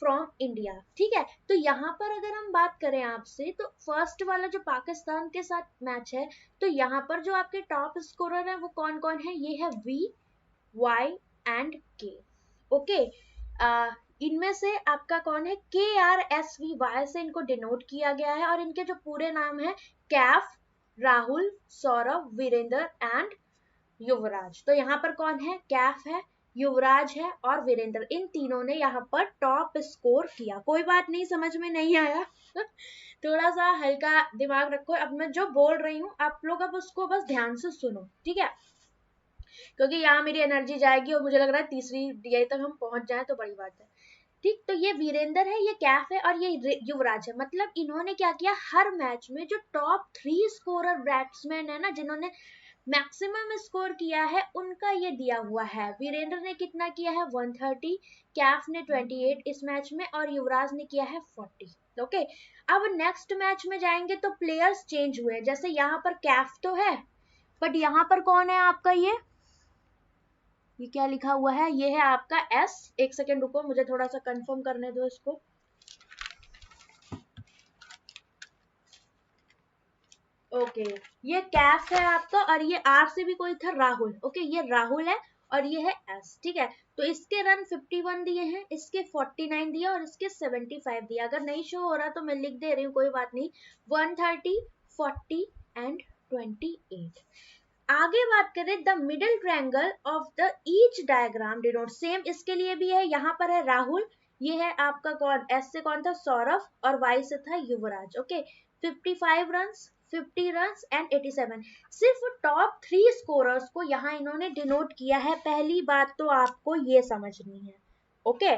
Speaker 1: from India. ठीक है, तो यहाँ पर अगर हम बात करें आपसे, तो फर्स्ट वाला जो पाकिस्तान के साथ मैच है, तो यहाँ पर जो आपके टॉप स्कोरर है वो कौन कौन है, ये है V, Y and K। Okay, इनमें से आपका कौन है, KRSVY से इनको डिनोट किया गया है, और इनके जो पूरे नाम है कैफ, राहुल, सौरभ, वीरेंद्र एंड युवराज। तो यहाँ पर कौन है, कैफ है, युवराज है और वीरेंद्र, इन तीनों ने यहाँ पर टॉप स्कोर किया। कोई बात नहीं, समझ में नहीं आया थोड़ा सा हल्का दिमाग रखो, अब मैं जो बोल रही हूँ आप लोग अब उसको बस ध्यान से सुनो, ठीक है, क्योंकि यहाँ मेरी एनर्जी जाएगी और मुझे लग रहा है तीसरी DI तक हम पहुंच जाए तो बड़ी बात है। ठीक, तो ये वीरेंद्र है, ये कैफ है और ये युवराज है। मतलब इन्होंने क्या किया, हर मैच में जो टॉप 3 स्कोरर बैट्समैन है ना, जिन्होंने मैक्सिमम स्कोर किया है, उनका ये दिया हुआ है। वीरेंद्र ने कितना किया है, 130, कैफ ने 28 इस मैच में, और युवराज ने किया है 40। ओके, अब नेक्स्ट मैच में जाएंगे तो प्लेयर्स चेंज हुए, जैसे यहाँ पर कैफ तो है, बट यहाँ पर कौन है आपका, ये क्या लिखा हुआ है, ये है आपका S। एक सेकेंड रुको, मुझे थोड़ा सा कंफर्म करने दो इसको। ओके, ये कैफ है आपका, और ये R से भी कोई था, राहुल। ओके, ये राहुल है और ये है S। ठीक है, तो इसके रन 51 दिए हैं, इसके 49 दिए और इसके 75 दिए। अगर नहीं शो हो रहा तो मैं लिख दे रही हूँ, कोई बात नहीं। 130, 40 एंड 28। आगे बात करें, the middle triangle of the each diagram denote, same इसके लिए भी है। यहाँ पर है राहुल, ये है आपका कौन, S से कौन था, सौरभ, और Y से था Yuvraj. Okay, 55 run, 50 run and 87। सिर्फ टॉप 3 स्कोरर्स को यहाँ इन्होंने डिनोट किया है। पहली बात तो आपको ये समझनी है। ओके,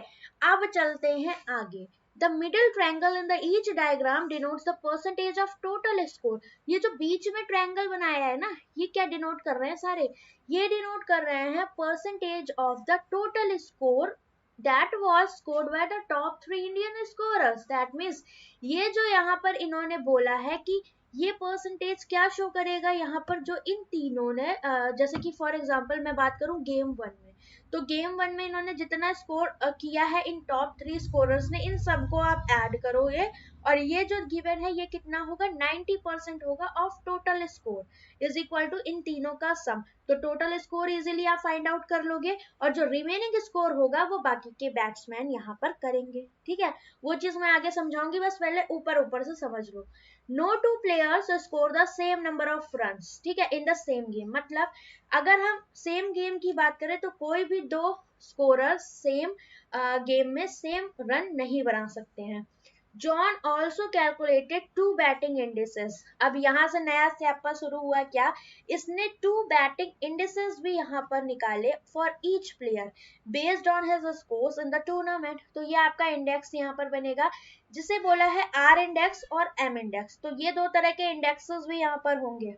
Speaker 1: अब चलते हैं आगे। The middle triangle in the each diagram denotes the percentage of total score. ये जो बीच में ट्रायंगल बनाया है ना, ये क्या डिनोट कर रहे हैं सारे, ये डिनोट कर रहे हैं percentage of the total score that was scored by the top 3 Indian scorers. That means ये जो यहाँ पर इन्होंने बोला है कि ये परसेंटेज क्या शो करेगा, यहाँ पर जो इन तीनों ने जैसे कि फॉर एग्जांपल मैं बात करूं गेम 1 में, तो गेम 1 में इन्होंने जितना स्कोर किया है इन टॉप 3 स्कोरर्स ने, इन सबको आप ऐड करोगे और ये जो गिवन है ये कितना होगा, 90% होगा of total score is equal to इन तीनों का सम। तो टोटल स्कोर इजीली आप फाइंड आउट कर लोगे, और जो रिमेनिंग स्कोर होगा वो बाकी के बैट्समैन यहाँ पर करेंगे। ठीक है, वो चीज मैं आगे समझाऊंगी, बस पहले ऊपर ऊपर से समझ लो। No two players score the same number of runs, ठीक है, in the same game। मतलब अगर हम सेम गेम की बात करें तो कोई भी दो स्कोरर सेम गेम में सेम रन नहीं बना सकते हैं। John also calculated 2 batting indices. अब यहाँ से नया स्यापा शुरू हुआ क्या, इसने 2 बैटिंग इंडिसेस भी यहाँ पर निकाले for each player based on his scores in the tournament. तो ये आपका इंडेक्स यहाँ पर बनेगा, जिसे बोला है R इंडेक्स और M इंडेक्स। तो ये दो तरह के इंडेक्सेस भी यहाँ पर होंगे।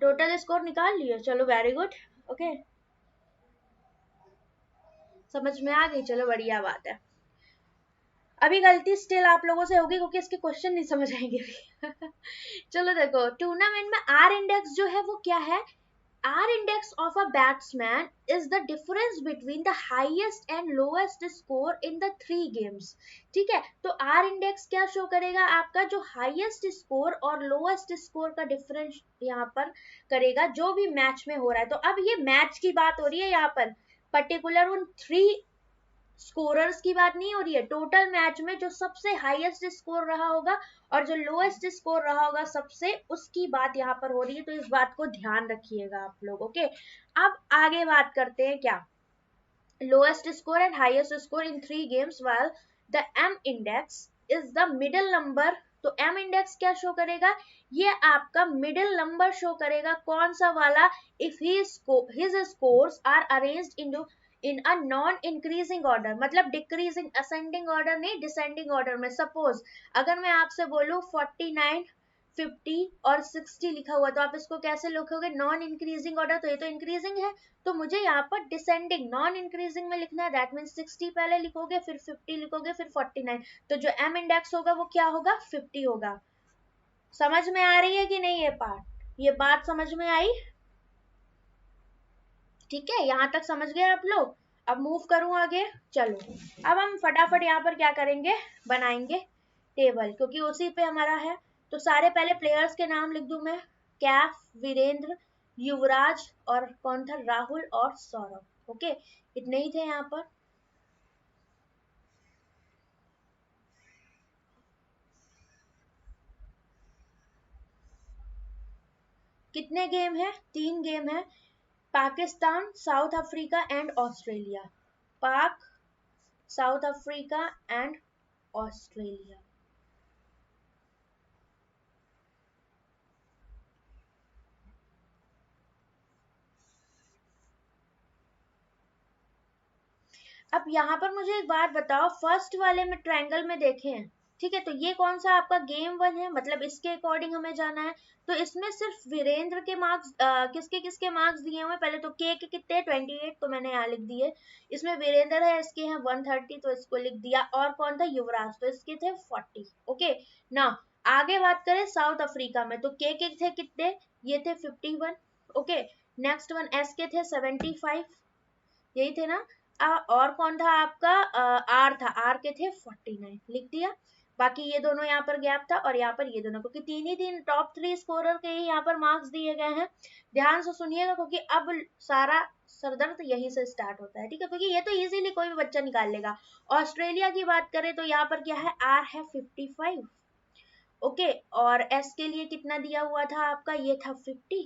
Speaker 1: टोटल स्कोर निकाल लिया, चलो वेरी गुड। ओके, समझ में आ गई, चलो बढ़िया बात है। अभी गलती स्टिल आप लोगों से होगी क्योंकि इसके क्वेश्चन नहीं समझ आएंगे चलो देखो, टूर्नामेंट में R इंडेक्स जो है वो क्या है, R index of a batsman is the difference between the highest and lowest score in the 3 games. ठीक है, तो R index क्या शो करेगा? आपका जो हाईएस्ट स्कोर और लोएस्ट स्कोर का डिफरेंस यहाँ पर करेगा जो भी मैच में हो रहा है। तो अब ये मैच की बात हो रही है यहाँ पर, पर्टिकुलर उन 3 स्कोरर्स की बात नहीं हो रही है, टोटल मैच में जो सबसे हाईएस्ट स्कोर रहा होगा और जो लोएस्ट स्कोर रहा होगा सबसे, उसकी बात यहाँ पर हो रही है। तो इस बात को ध्यान रखिएगा आप लोग। ओके, अब आगे बात करते हैं क्या, lowest score and highest score in 3 games while the M index is the middle number. तो एम इंडेक्स क्या शो करेगा? ये आपका मिडिल नंबर शो करेगा। कौन सा वाला? If his scores are arranged in a non increasing order, मतलब डिक्रीजिंग, असेंडिंग ऑर्डर नहीं, डिसेंडिंग ऑर्डर में। सपोज अगर मैं आपसे बोलूं 49, 50 और 60 लिखा हुआ, तो आप इसको कैसे लिखोगे? नॉन इंक्रीजिंग ऑर्डर, तो ये तो इंक्रीजिंग है, तो मुझे यहाँ पर डिसेंडिंग, नॉन इंक्रीजिंग में लिखना है। दैट मीन्स 60 पहले लिखोगे, फिर 50 लिखोगे, फिर 49। तो जो एम इंडेक्स होगा वो क्या होगा? 50 होगा। समझ में आ रही है कि नहीं ये पार्ट? ये बात समझ में आई? ठीक है, यहां तक समझ गए आप लोग? अब मूव करूं आगे, चलो अब हम फटाफट यहाँ पर क्या करेंगे, बनाएंगे टेबल, क्योंकि उसी पे हमारा है। तो सारे पहले प्लेयर्स के नाम लिख दूं मैं, कैफ, वीरेंद्र, युवराज और कौन था? राहुल और सौरभ। ओके, इतने ही थे यहाँ पर। कितने गेम है? 3 गेम है, Pakistan, south Africa and Australia. पाक, साउथ अफ्रीका एंड ऑस्ट्रेलिया। अब यहाँ पर मुझे एक बात बताओ, फर्स्ट वाले में ट्रायंगल में देखें, ठीक है, तो ये कौन सा आपका गेम 1 है, मतलब इसके अकॉर्डिंग हमें जाना है। तो इसमें सिर्फ वीरेंद्र के मार्क्स, किसके किसके मार्क्स दिए हुए? पहले तो के कितने? 28, तो मैंने यहाँ लिख दिए। इसमें वीरेंद्र है, इसके हैं 130, तो इसको लिख दिया। और कौन था? युवराज, तो इसके थे 40। ओके ना, आगे बात करें साउथ अफ्रीका में, तो के थे कितने? ये थे 51। ओके, नेक्स्ट वन एस के थे 75, यही थे ना। और कौन था आपका? आर था, आर के थे 49, लिख दिया। बाकी ये दोनों यहाँ पर गैप था और यहाँ पर ये दोनों, क्योंकि 3 ही 3 टॉप 3 स्कोरर के ही यहाँ पर मार्क्स दिए गए हैं। ध्यान से सुनिएगा, क्योंकि अब सारा सरदर्द यहीं से स्टार्ट होता है, ठीक है, क्योंकि ये तो इजीली कोई भी बच्चा निकाल लेगा। ऑस्ट्रेलिया की बात करें तो यहाँ पर क्या है? आर है 55। ओके, और एस के लिए कितना दिया हुआ था आपका? ये था 50।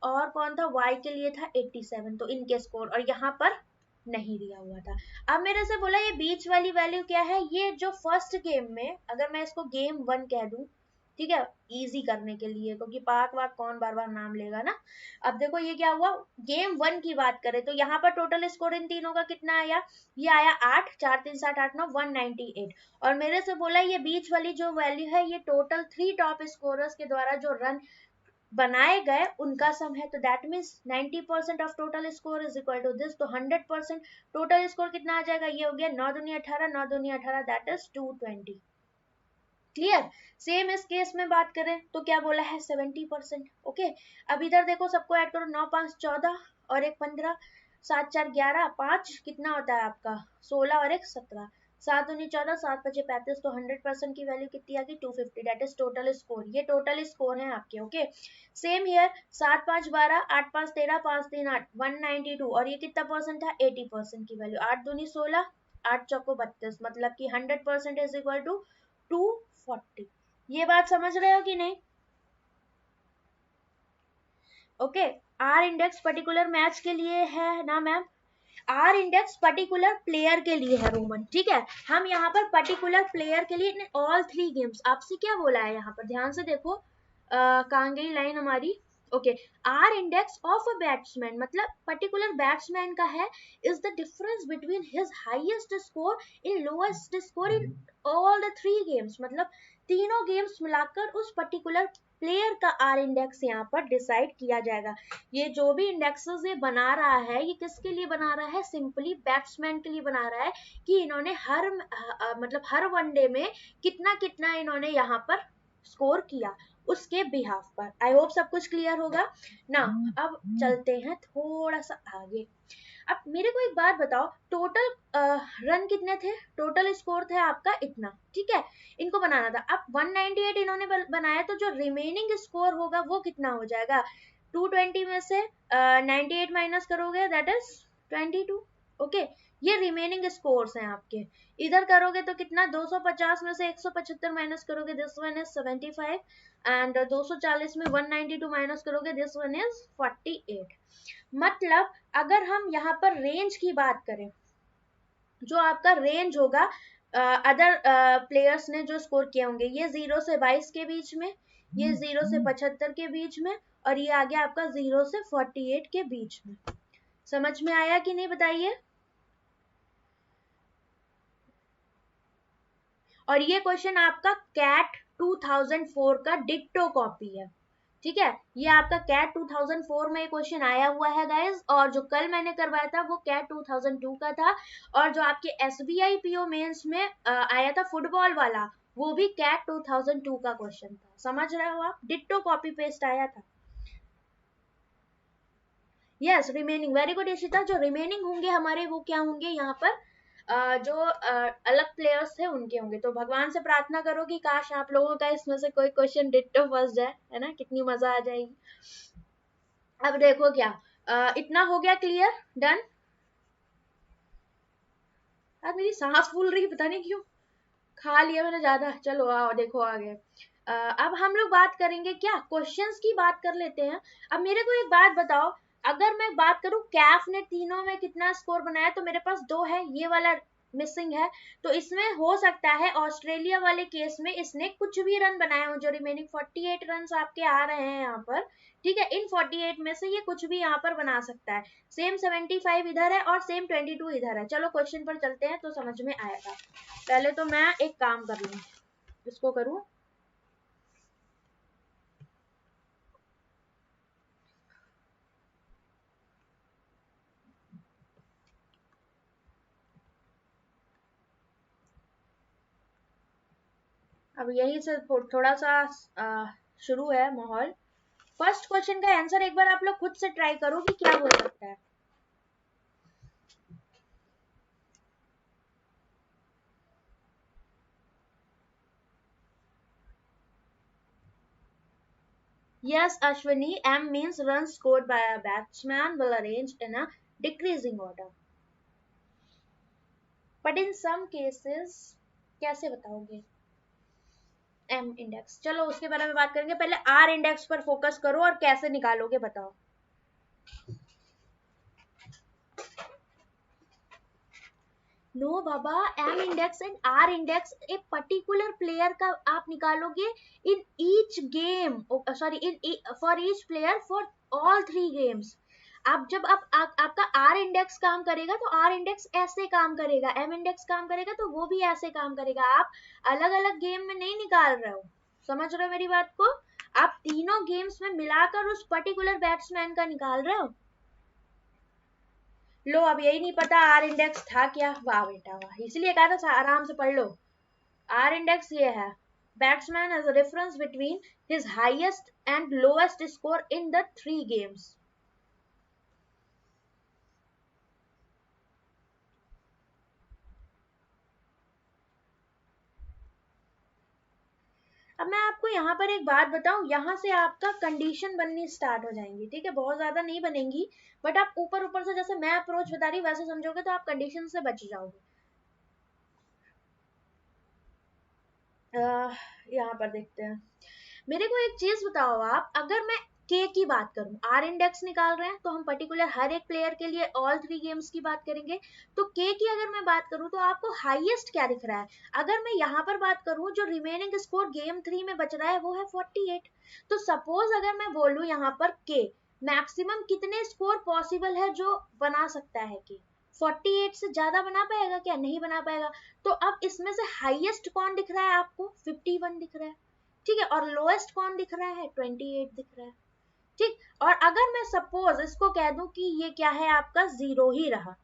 Speaker 1: और कौन था? वाई के लिए था 87। तो इनके स्कोर, और यहाँ पर नहीं दिया हुआ था। अब मेरे से बोला ये बीच वाली वैल्यू क्या है? ये जो फर्स्ट गेम में, अगर मैं इसको गेम 1 कह दूं, ठीक है, इजी करने के लिए, क्योंकि पाक वाक कौन बार बार नाम लेगा ना। अब देखो ये क्या हुआ, गेम 1 की बात करें तो यहाँ पर टोटल स्कोर इन तीनों का कितना आया? ये आया 8, 4 3 7 8 9, 198। और मेरे से बोला ये बीच वाली जो वैल्यू है, ये टोटल 3 टॉप स्कोरर्स के द्वारा जो रन बनाए गए उनका सम है। तो that means 90% of total score is equal to this. तो 100% टोटल स्कोर कितना आ जाएगा? ये हो गया 9 दूनी 18, 9 दूनी 18, दैट इज 220। क्लियर? सेम इस केस में बात करें तो क्या बोला है? 70%। ओके, अब इधर देखो, सबको ऐड करो, 9 5 14 और 1 15, 7 4 11, 5 कितना होता है आपका? 16 और 1 17, 7 दूनी 14, 7 5 35। तो 100% की वैल्यू कितनी आ गई? 250। That is total score. ये टोटल स्कोर है आपके। Okay, same here, 7 5 12, 8 5 13, 5 3 8, 192। और ये कितना परसेंट था? 80% की वैल्यू। 8 दूनी 16, 8 चौको 32, मतलब कि 100% इज इक्वल टू 240। ये बात समझ रहे हो कि नहीं? Okay, R index particular match के लिए है ना ma'am? R index particular player के लिए है रोमन, ठीक है। हम यहाँ पर पर्टिकुलर प्लेयर के लिए ऑल 3 गेम्स, आपसे क्या बोला है यहाँ पर? ध्यान से देखो, कहाँ गई लाइन हमारी? Okay, R index of a batsman, मतलब पर्टिकुलर बैट्समैन का है, is the difference between his highest score in lowest score in all the 3 games, मतलब तीनों गेम्स मिलाकर उस पर्टिकुलर प्लेयर का आर इंडेक्स यहाँ पर डिसाइड किया जाएगा। ये जो भी इंडेक्सेस ये बना रहा है, ये किसके लिए बना रहा है? सिंपली बैट्समैन के लिए बना रहा है, कि इन्होंने मतलब हर वनडे में कितना कितना इन्होंने यहाँ पर स्कोर किया। उसके बिहाफ पर। आई होप सब कुछ क्लियर होगा ना। अब चलते हैं थोड़ा सा आगे। अब मेरे को एक बात बताओ, टोटल रन कितने थे, टोटल स्कोर थे आपका इतना, ठीक है, इनको बनाना था। अब 198 इन्होंने बनाया, तो जो रिमेनिंग स्कोर होगा वो कितना हो जाएगा, 220 में से 98 माइनस करोगे दैट इज 22। ओके, ये रिमेनिंग स्कोर्स हैं आपके। इधर करोगे तो कितना, 250 में से 175 माइनस करोगे, दिस वन इज 75, एंड 240 में 192 माइनस करोगे, दिस वन इज 48। मतलब अगर हम यहाँ पर रेंज की बात करें, जो आपका रेंज होगा अदर प्लेयर्स ने जो स्कोर किए होंगे, ये 0 से 22 के बीच में, ये 0 से 75 के बीच में, और ये आ गया आपका 0 से 48 के बीच में। समझ में आया कि नहीं बताइए। और ये क्वेश्चन आपका कैट 2004 का डिक्टो कॉपी है, ठीक है, ये आपका कैट 2004 में क्वेश्चन आया हुआ है गाइस, और जो कल मैंने करवाया था वो कैट 2002 का था, और जो आपके SBI PO मेंस में आया था फुटबॉल वाला, वो भी कैट 2002 का क्वेश्चन था। समझ रहे हो आप, डिट्टो कॉपी पेस्ट आया था। Yes, remaining, very good Ishita. जो रिमेनिंग होंगे हमारे वो क्या होंगे यहाँ पर, जो अलग प्लेयर्स थे उनके होंगे। तो भगवान से प्रार्थना करो कि काश आप लोगों का इसमें से कोई क्वेश्चन डिट्टो फंस जाए, है ना, कितनी मजा आ जाएगी। अब देखो क्या, इतना हो गया क्लियर, डन। अब मेरी सांस फूल रही, पता नहीं क्यों, खा लिया मैंने ज्यादा। चलो आओ देखो आ गए। अब हम लोग बात करेंगे क्या, क्वेश्चंस की बात कर लेते हैं। अब मेरे को एक बात बताओ, अगर मैं बात करूं कैफ ने तीनों में कितना स्कोर बनाया, तो मेरे पास 2 है, ये वाला मिसिंग है, तो इसमें हो सकता है ऑस्ट्रेलिया वाले केस में इसने कुछ भी रन बनाए हो, जो रिमेनिंग 48 रन आपके आ रहे हैं यहाँ पर, ठीक है, इन 48 में से ये कुछ भी यहाँ पर बना सकता है। सेम 75 इधर है और सेम 22 इधर है। चलो क्वेश्चन पर चलते हैं तो समझ में आएगा। पहले तो मैं एक काम कर लूं, इसको करूं। अब यही से थोड़ा सा शुरू है माहौल। फर्स्ट क्वेश्चन का आंसर एक बार आप लोग खुद से ट्राई करो कि क्या हो सकता है। Yes, Ashwini, M means runs scored by a batsman will arrange in a decreasing order. But in some cases, कैसे बताओगे M इंडेक्स? चलो उसके बारे में बात करेंगे, पहले R इंडेक्स पर फोकस करो और कैसे निकालोगे बताओ। नो बाबा, M index and R index एक पर्टिकुलर प्लेयर का आप निकालोगे in each game, sorry in for each player for all 3 games. आप जब आपका आर इंडेक्स काम करेगा तो आर इंडेक्स ऐसे काम करेगा, एम इंडेक्स काम करेगा तो वो भी ऐसे काम करेगा। आप अलग अलग गेम में नहीं निकाल रहे हो, समझ रहे हो मेरी बात को, आप तीनों गेम्स में मिलाकर उस पर्टिकुलर बैट्समैन का निकाल रहे हो। लो, अब यही नहीं पता आर इंडेक्स था क्या, वाह बेटा वाह, इसलिए कहा था आराम से पढ़ लो। आर इंडेक्स ये है, batsman as a reference between his highest and lowest score in the 3 games. अब मैं आपको यहाँ पर एक बात बताऊं, यहाँ से आपका कंडीशन बननी स्टार्ट हो जाएंगी, ठीक है, बहुत ज्यादा नहीं बनेंगी, बट आप ऊपर ऊपर से जैसे मैं अप्रोच बता रही वैसे समझोगे तो आप कंडीशन से बच जाओगे। यहाँ पर देखते हैं। मेरे को एक चीज बताओ आप, अगर मैं के की बात करूं, आर इंडेक्स निकाल रहे हैं तो हम पर्टिकुलर हर एक प्लेयर के लिए ऑल 3 गेम्स की बात करेंगे, तो के की अगर मैं बात करूं तो आपको हाईएस्ट क्या दिख रहा है। अगर मैं यहाँ पर बात करूं, जो रिमेनिंग स्कोर गेम 3 में बच रहा है वो है 48। तो सपोज अगर मैं बोलूं यहाँ पर के मैक्सिमम कितने स्कोर पॉसिबल है जो बना सकता है के, 48 से ज्यादा बना पाएगा क्या, नहीं बना पाएगा। तो अब इसमें से हाईएस्ट कौन दिख रहा है आपको, 51 दिख रहा है, ठीक है, और लोएस्ट कौन दिख रहा है, 28 दिख रहा है, ठीक। और अगर मैं सपोज इसको कह दूं कि ये क्या है आपका 0 ही रहा,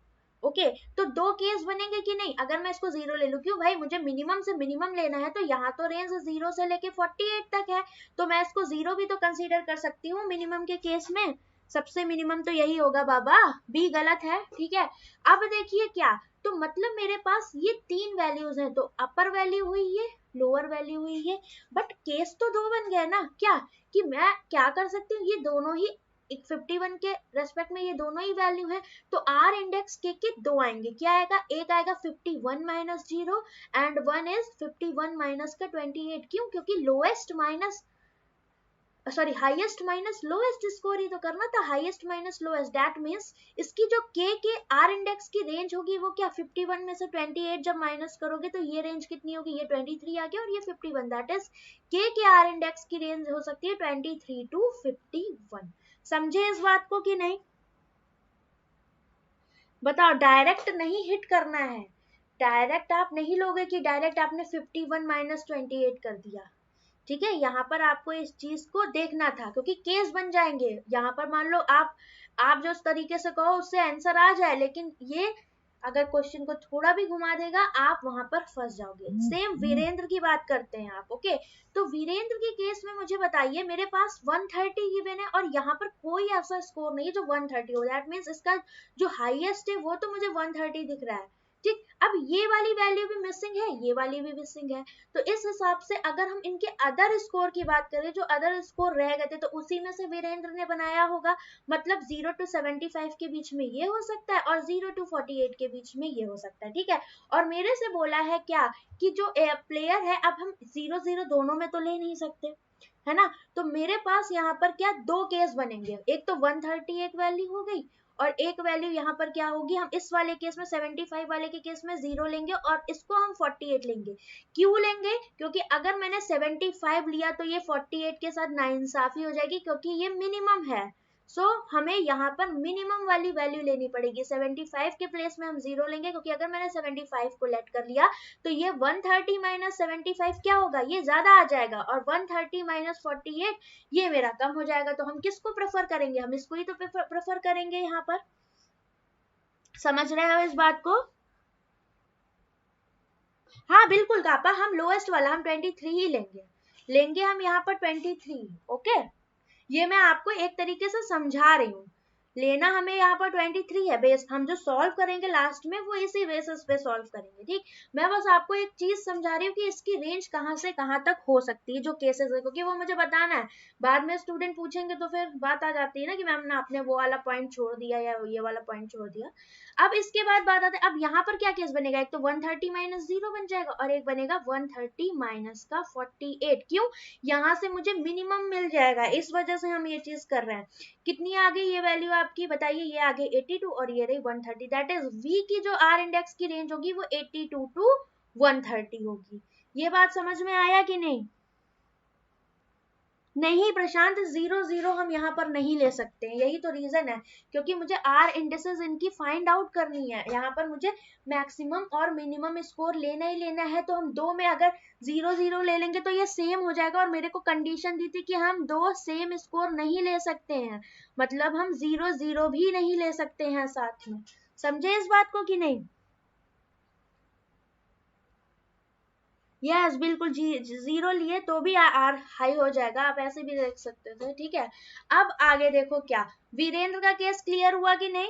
Speaker 1: ओके तो दो केस बनेंगे कि नहीं, अगर मैं इसको 0 ले लूं, क्यों भाई, मुझे मिनिमम से मिनिमम लेना है, तो यहाँ तो रेंज 0 से लेके 48 तक है, तो मैं इसको 0 भी तो कंसीडर कर सकती हूँ मिनिमम के केस में, सबसे मिनिमम तो यही होगा बाबा, बी गलत है, ठीक है। अब देखिए क्या, तो मतलब मेरे पास ये तीन वैल्यूज हैं, तो अपर वैल्यू हुई ये, लोअर वैल्यू हुई ये, बट केस तो दो बन गया ना, क्या कि मैं क्या कर सकती हूँ, ये दोनों ही 51 के रेस्पेक्ट में ये दोनों ही वैल्यू है, तो आर इंडेक्स के दो आएंगे, क्या आएगा, एक आएगा 51 minus 0 and one is 51 minus का 28, क्यों, क्योंकि lowest minus sorry highest minus lowest score ही तो करना था, highest minus lowest, that means इसकी जो के आर इंडेक्स की रेंज होगी वो क्या 51 में से 28 जब माइनस करोगे तो ये रेंज कितनी होगी, ये 23 आ गया और ये 51, दैट इज के आर इंडेक्स की रेंज हो सकती है 23 टू 51। समझे इस बात को कि नहीं, बताओ, डायरेक्ट नहीं हिट करना है, डायरेक्ट आप नहीं लोगे कि डायरेक्ट आपने 51 माइनस 28 कर दिया, ठीक है, यहाँ पर आपको इस चीज को देखना था, क्योंकि केस बन जाएंगे, यहाँ पर मान लो आप जो उस तरीके से कहो उससे आंसर आ जाए, लेकिन ये अगर क्वेश्चन को थोड़ा भी घुमा देगा आप वहां पर फंस जाओगे। सेम वीरेंद्र की बात करते हैं आप, ओके, तो वीरेंद्र के केस में मुझे बताइए, मेरे पास 130 गिवन है और यहाँ पर कोई ऐसा स्कोर नहीं है जो 130 हो, दैट मीन्स इसका जो हाईएस्ट है वो तो मुझे 130 दिख रहा है, ठीक, अब ये वाली वैल्यू भी मिसिंग है, ये वाली भी मिसिंग है, तो इस हिसाब से अगर हम इनके अदर स्कोर की बात करें, जो अदर स्कोर रह गए थे तो उसी में से वीरेंद्र ने बनाया होगा, मतलब 0 टू 75 के बीच में ये हो सकता है और 0 टू 48 के बीच में ये हो सकता है, ठीक है। और मेरे से बोला है क्या कि जो प्लेयर है, अब हम 0-0 दोनों में तो ले नहीं सकते, है ना, तो मेरे पास यहाँ पर क्या दो केस बनेंगे, एक तो 130 एक वैल्यू हो गई और एक वैल्यू यहाँ पर क्या होगी, हम इस वाले केस में 75 वाले के केस में 0 लेंगे और इसको हम 48 लेंगे, क्यों लेंगे, क्योंकि अगर मैंने 75 लिया तो ये 48 के साथ नाइंसाफी हो जाएगी, क्योंकि ये मिनिमम है, सो हमें यहाँ पर मिनिमम वाली वैल्यू लेनी पड़ेगी, 75 के प्लेस में हम 0 लेंगे, क्योंकि अगर मैंने 75 को लेट कर लिया तो ये 130 माइनस 75 क्या होगा, ये ज्यादा आ जाएगा, और 130 माइनस 48 ये मेरा कम हो जाएगा, तो हम किसको प्रेफर करेंगे, हम इसको ही तो प्रेफर करेंगे यहाँ पर, समझ रहे हो इस बात को, हाँ बिल्कुल कापा, हम लोएस्ट वाला हम 23 ही लेंगे हम यहाँ पर 23, ओके, ये मैं आपको एक तरीके से समझा रही हूँ, लेना हमें यहाँ पर 23 है, बेस हम जो सॉल्व करेंगे लास्ट में वो इसी बेसिस पे सॉल्व करेंगे, ठीक, मैं बस आपको एक चीज समझा रही हूँ कि इसकी रेंज कहाँ से कहाँ तक हो सकती है जो केसेस है, क्योंकि वो मुझे बताना है, बाद में स्टूडेंट पूछेंगे तो फिर बात आ जाती है ना कि मैम ने आपने वो वाला पॉइंट छोड़ दिया या ये वाला पॉइंट छोड़ दिया। अब इसके बाद बात आती है, अब यहाँ पर क्या केस बनेगा, एक तो 130 माइनस 0 बन जाएगा और एक बनेगा 130 माइनस का 48, क्यों, यहाँ से मुझे मिनिमम मिल जाएगा, इस वजह से हम ये चीज कर रहे हैं। कितनी आ गई ये वैल्यू आपकी, बताइए, ये आ गई 82 और ये रही 130, दैट इज वी की जो आर इंडेक्स की रेंज होगी वो 82 टू 130 होगी, ये बात समझ में आया कि नहीं, नहीं प्रशांत, 0-0 हम यहाँ पर नहीं ले सकते हैं, यही तो रीजन है, क्योंकि मुझे आर इंडेक्सेस इनकी फाइंड आउट करनी है, यहाँ पर मुझे मैक्सिमम और मिनिमम स्कोर लेना ही लेना है, तो हम दो में अगर 0-0 ले लेंगे तो ये सेम हो जाएगा, और मेरे को कंडीशन दी थी कि हम दो सेम स्कोर नहीं ले सकते हैं, मतलब हम 0-0 भी नहीं ले सकते हैं साथ में, समझे इस बात को कि नहीं, यस बिल्कुल, 0 लिए तो भी आर हाई हो जाएगा, आप ऐसे भी देख सकते थे, ठीक है। अब आगे देखो क्या, वीरेंद्र का केस क्लियर हुआ कि नहीं,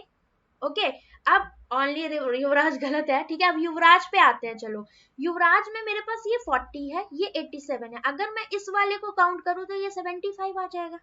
Speaker 1: ओके, अब ओनली युवराज गलत है, ठीक है, अब युवराज पे आते हैं, चलो, युवराज में मेरे पास ये 40 है, ये 87 है, अगर मैं इस वाले को काउंट करूं तो ये 75 आ जाएगा,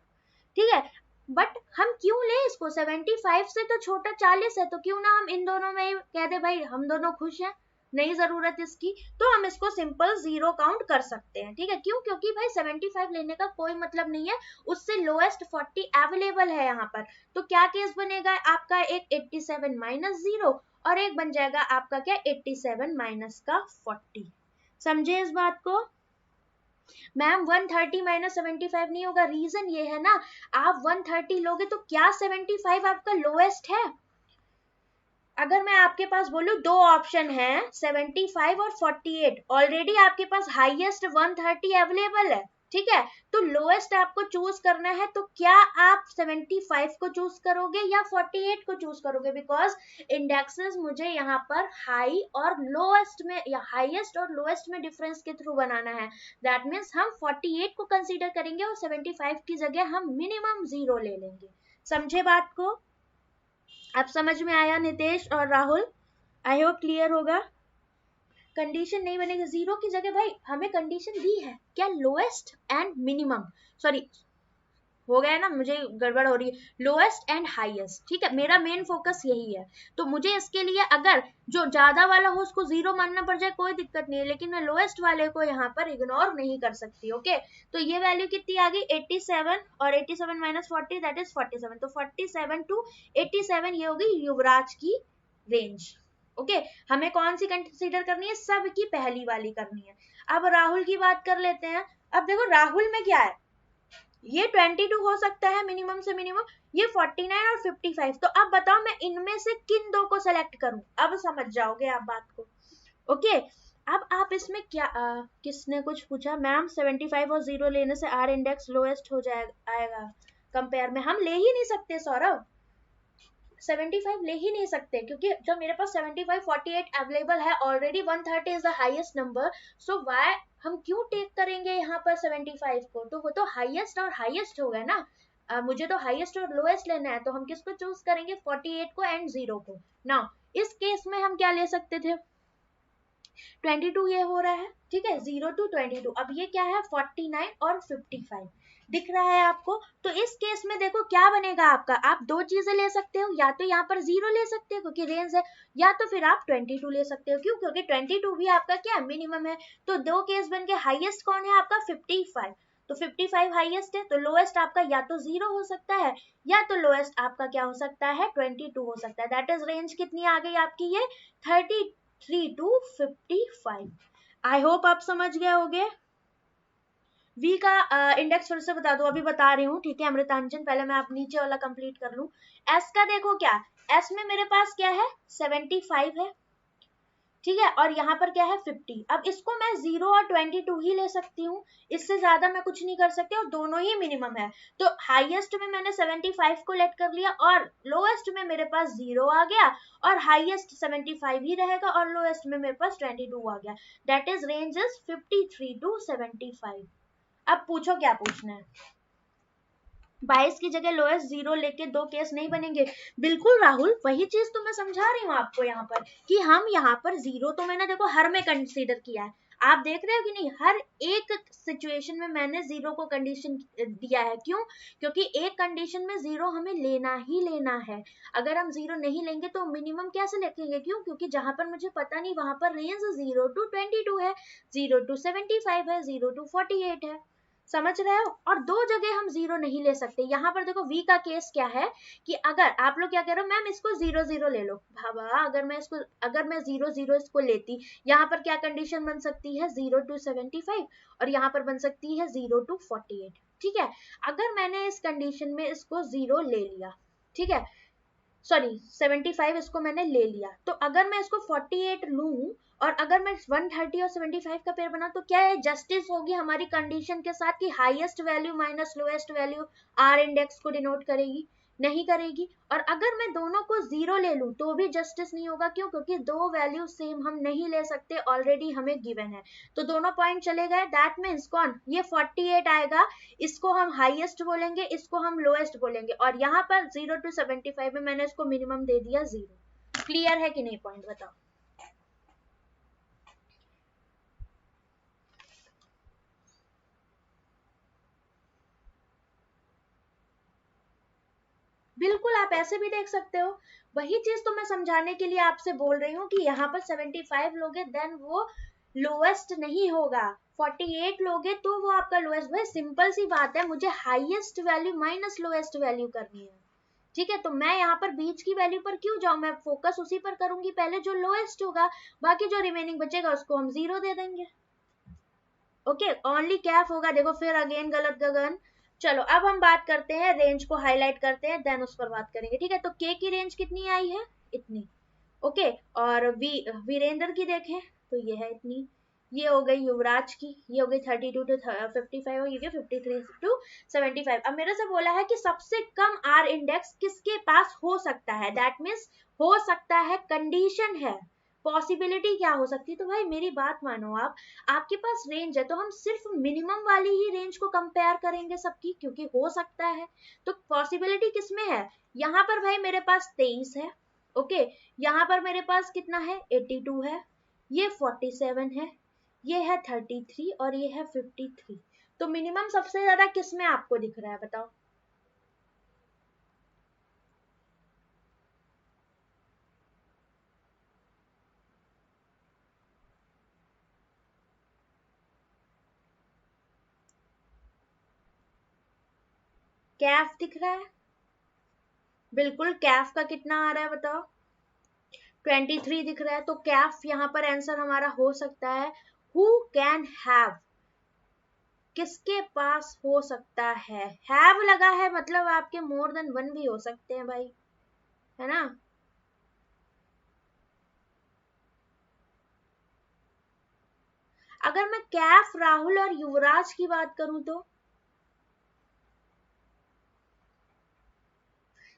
Speaker 1: ठीक है, बट हम क्यों ले इसको, 75 से तो छोटा 40 है, तो क्यों ना हम इन दोनों में कह दे भाई हम दोनों खुश हैं, नहीं जरूरत इसकी, तो हम इसको सिंपल 0 काउंट कर सकते हैं, ठीक है, क्यों, क्योंकि भाई 75 लेने का कोई मतलब नहीं है, उससे लोएस्ट 40 अवेलेबल है यहाँ पर, तो क्या केस बनेगा आपका, एक 87 माइनस 0 और एक बन जाएगा आपका क्या 87 माइनस का 40, समझे इस बात को, मैम 130 माइनस 75 नहीं होगा, रीजन ये है ना, आप 130 लोगे तो क्या 75 आपका लोएस्ट है, अगर मैं आपके पास बोलूं दो ऑप्शन है 75 और 48, ऑलरेडी आपके पास हाईएस्ट 130 अवेलेबल है, ठीक है, तो लोएस्ट आपको चूज करना है, तो क्या आप 75 को चूज करोगे या 48 को चूज करोगे, बिकॉज इंडेक्सेस मुझे यहाँ पर हाई और लोएस्ट में या हाईएस्ट और लोएस्ट में डिफरेंस के थ्रू बनाना है। दैट मीन्स हम 48 को कंसीडर करेंगे और 75 की जगह हम मिनिमम 0 ले लेंगे। समझे बात को? अब समझ में आया नितेश और राहुल? आई होप क्लियर होगा। कंडीशन नहीं बनेगी, 0 की जगह भाई हमें कंडीशन दी है क्या, लोएस्ट एंड मिनिमम, सॉरी हो गया ना, मुझे गड़बड़ हो रही है, लोएस्ट एंड हाईएस्ट। ठीक है, मेरा मेन फोकस यही है, तो मुझे इसके लिए अगर जो ज्यादा वाला हो उसको 0 मानना पड़ जाए कोई दिक्कत नहीं है, लेकिन मैं लोएस्ट वाले को यहाँ पर इग्नोर नहीं कर सकती। ओके, तो ये वैल्यू कितनी आ गई 87 और 87 माइनस 40 दैट इज 47, तो 47 to 87 ये होगी युवराज की रेंज। ओके, हमें कौन सी कंसीडर करनी है, सबकी पहली वाली करनी है। अब राहुल की बात कर लेते हैं। अब देखो राहुल में क्या है, ये 22 हो सकता है मिनिमम से मिनिमम, ये 49 और 55, तो अब बताओ मैं इनमें से किन दो को सेलेक्ट करूं, अब समझ जाओगे आप बात को। ओके, अब आप इसमें क्या किसने कुछ पूछा, मैम 75 और 0 लेने से आर इंडेक्स लोएस्ट हो आएगा कंपेयर में, हम ले ही नहीं सकते सौरभ, 75 ले ही नहीं सकते, क्योंकि जब मेरे पास 75 48 अवेलेबल है already, 130 is the highest number, so why हम क्यों टेक करेंगे यहाँ पर 75 को, तो वो तो हाईएस्ट और हाईएस्ट हो गया ना। मुझे तो हाईएस्ट और लोएस्ट लेना है, तो हम किसको चूज करेंगे, 48 को एंड 0 को। नाउ इस केस में हम क्या ले सकते थे, 22 ये हो रहा है, ठीक है, 0 to 22, अब ये क्या है 49 और 55 दिख रहा है आपको। तो इस केस में देखो क्या बनेगा आपका, आप दो चीजें ले सकते हो, या तो यहाँ पर 0 ले सकते हो क्योंकि रेंज है, या तो फिर आप 22 ले सकते हो, क्यों, क्योंकि 22 भी आपका क्या मिनिमम है। तो दो केस बन के, हाईएस्ट कौन है आपका 55, तो 55 हाईएस्ट है, तो लोएस्ट आपका या तो 0 हो सकता है या तो लोएस्ट आपका क्या हो सकता है 22 हो सकता है। दैट इज रेंज कितनी आ गई आपकी, ये 33 to 55। आई होप आप समझ गए होगे। V का इंडेक्स फिर से बता दो, अभी बता रही हूँ, ठीक है अमृतांजन, पहले मैं आप नीचे वाला कंप्लीट कर लूं। S का देखो क्या, S में मेरे पास क्या है 75 है, ठीक है, और यहाँ पर क्या है 50। अब इसको मैं 0 और 22 ही ले सकती हूँ, इससे ज्यादा मैं कुछ नहीं कर सकती, और दोनों ही मिनिमम है। तो हाईएस्ट में मैंने 75 को लेट कर लिया, और लोएस्ट में मेरे पास 0 आ गया, और हाईएस्ट 75 ही रहेगा, और लोएस्ट में मेरे पास 22 आ गया। That is range is 53 to 75। अब पूछो क्या पूछना है, 22 की जगह लोएस्ट 0 लेके दो केस नहीं बनेंगे। बिल्कुल राहुल, वही चीज तो मैं समझा रही हूँ आपको यहाँ पर, कि हम यहाँ पर 0 तो मैंने देखो हर में कंसीडर किया है, आप देख रहे हो कि नहीं, हर एक सिचुएशन में मैंने 0 को कंडीशन दिया है। क्यों, क्योंकि एक कंडीशन में 0 हमें लेना ही लेना है, अगर हम 0 नहीं लेंगे तो मिनिमम कैसे लिखेंगे, क्यों, क्योंकि जहां पर मुझे पता नहीं वहां पर रेंज 0 to 22 है, 0 to 75 है, 0 to 48 है, समझ रहे हो। और दो जगह हम 0 नहीं ले सकते। यहाँ पर देखो V का केस क्या है, कि अगर आप लोग क्या कह रहे हो, मैम इसको 0 0 ले लो, भावा अगर मैं 0 0 इसको लेती, यहाँ पर क्या कंडीशन बन सकती है 0 to 75, और यहाँ पर बन सकती है 0 to 48। ठीक है, अगर मैंने इस कंडीशन में इसको 0 ले लिया, ठीक है, सॉरी 75 इसको मैंने ले लिया, तो अगर मैं इसको 48 लूं, और अगर मैं 130 और 75 का पेयर बना, तो क्या है जस्टिस होगी हमारी कंडीशन के साथ, कि highest value minus lowest value R index को डिनोट करेगी, नहीं करेगी। और अगर मैं दोनों को 0 ले लूं तो भी जस्टिस नहीं होगा, क्यों, क्योंकि दो वैल्यू सेम हम नहीं ले सकते, ऑलरेडी हमें गिवन है, तो दोनों पॉइंट चले गए। दैट मीन्स कौन, ये 48 आएगा, इसको हम हाईएस्ट बोलेंगे, इसको हम लोएस्ट बोलेंगे, और यहाँ पर 0 to 75 में मैंने इसको मिनिमम दे दिया 0। क्लियर है कि नहीं, पॉइंट बताओ। बिल्कुल, आप ऐसे भी देख सकते हो, वही चीज तो मैं समझाने के लिए आपसे बोल रही हूँ, कि यहाँ पर 75 लोगे देन वो लोएस्ट नहीं होगा, 48 लोगे तो वो आपका लोएस्ट। भाई सिंपल सी बात है, मुझे highest value minus lowest value करनी है, ठीक है, तो मैं यहाँ पर बीच की वैल्यू पर क्यों जाऊं, मैं फोकस उसी पर करूंगी, पहले जो लोएस्ट होगा, बाकी जो रिमेनिंग बचेगा उसको हम 0 दे देंगे। ओके, ओनली कैफ होगा, देखो फिर अगेन गलत गगन। चलो अब हम बात करते हैं, रेंज को हाईलाइट करते हैं, देन उस पर बात करेंगे, ठीक है। तो के की रेंज कितनी आई है, इतनी, ओके, और वीरेंद्र की देखें तो ये है इतनी, ये हो गई युवराज की, ये हो गई 32 to 55 और ये 53 to 75। अब मेरे से बोला है कि सबसे कम आर इंडेक्स किसके पास हो सकता है, दैट मीन्स हो सकता है कंडीशन है, पॉसिबिलिटी क्या हो सकती है। तो भाई मेरी बात मानो, आप आपके पास रेंज है तो हम सिर्फ मिनिमम वाली ही रेंज को कंपेयर करेंगे सबकी, क्योंकि हो सकता है। तो पॉसिबिलिटी किसमें है, यहाँ पर भाई मेरे पास 23 है, ओके, यहाँ पर मेरे पास कितना है 82 है, ये 47 है, ये है 33 और ये है 53। तो मिनिमम सबसे ज्यादा किसमें आपको दिख रहा है बताओ। कैफ दिख रहा है, बिल्कुल। कैफ का कितना आ रहा है बताओ, 23 दिख रहा है। तो कैफ यहाँ पर आंसर हमारा हो सकता है। हु कैन हैव, किसके पास हो सकता है, हैव लगा है मतलब आपके मोर देन वन भी हो सकते हैं भाई, है ना। अगर मैं कैफ, राहुल और युवराज की बात करूं तो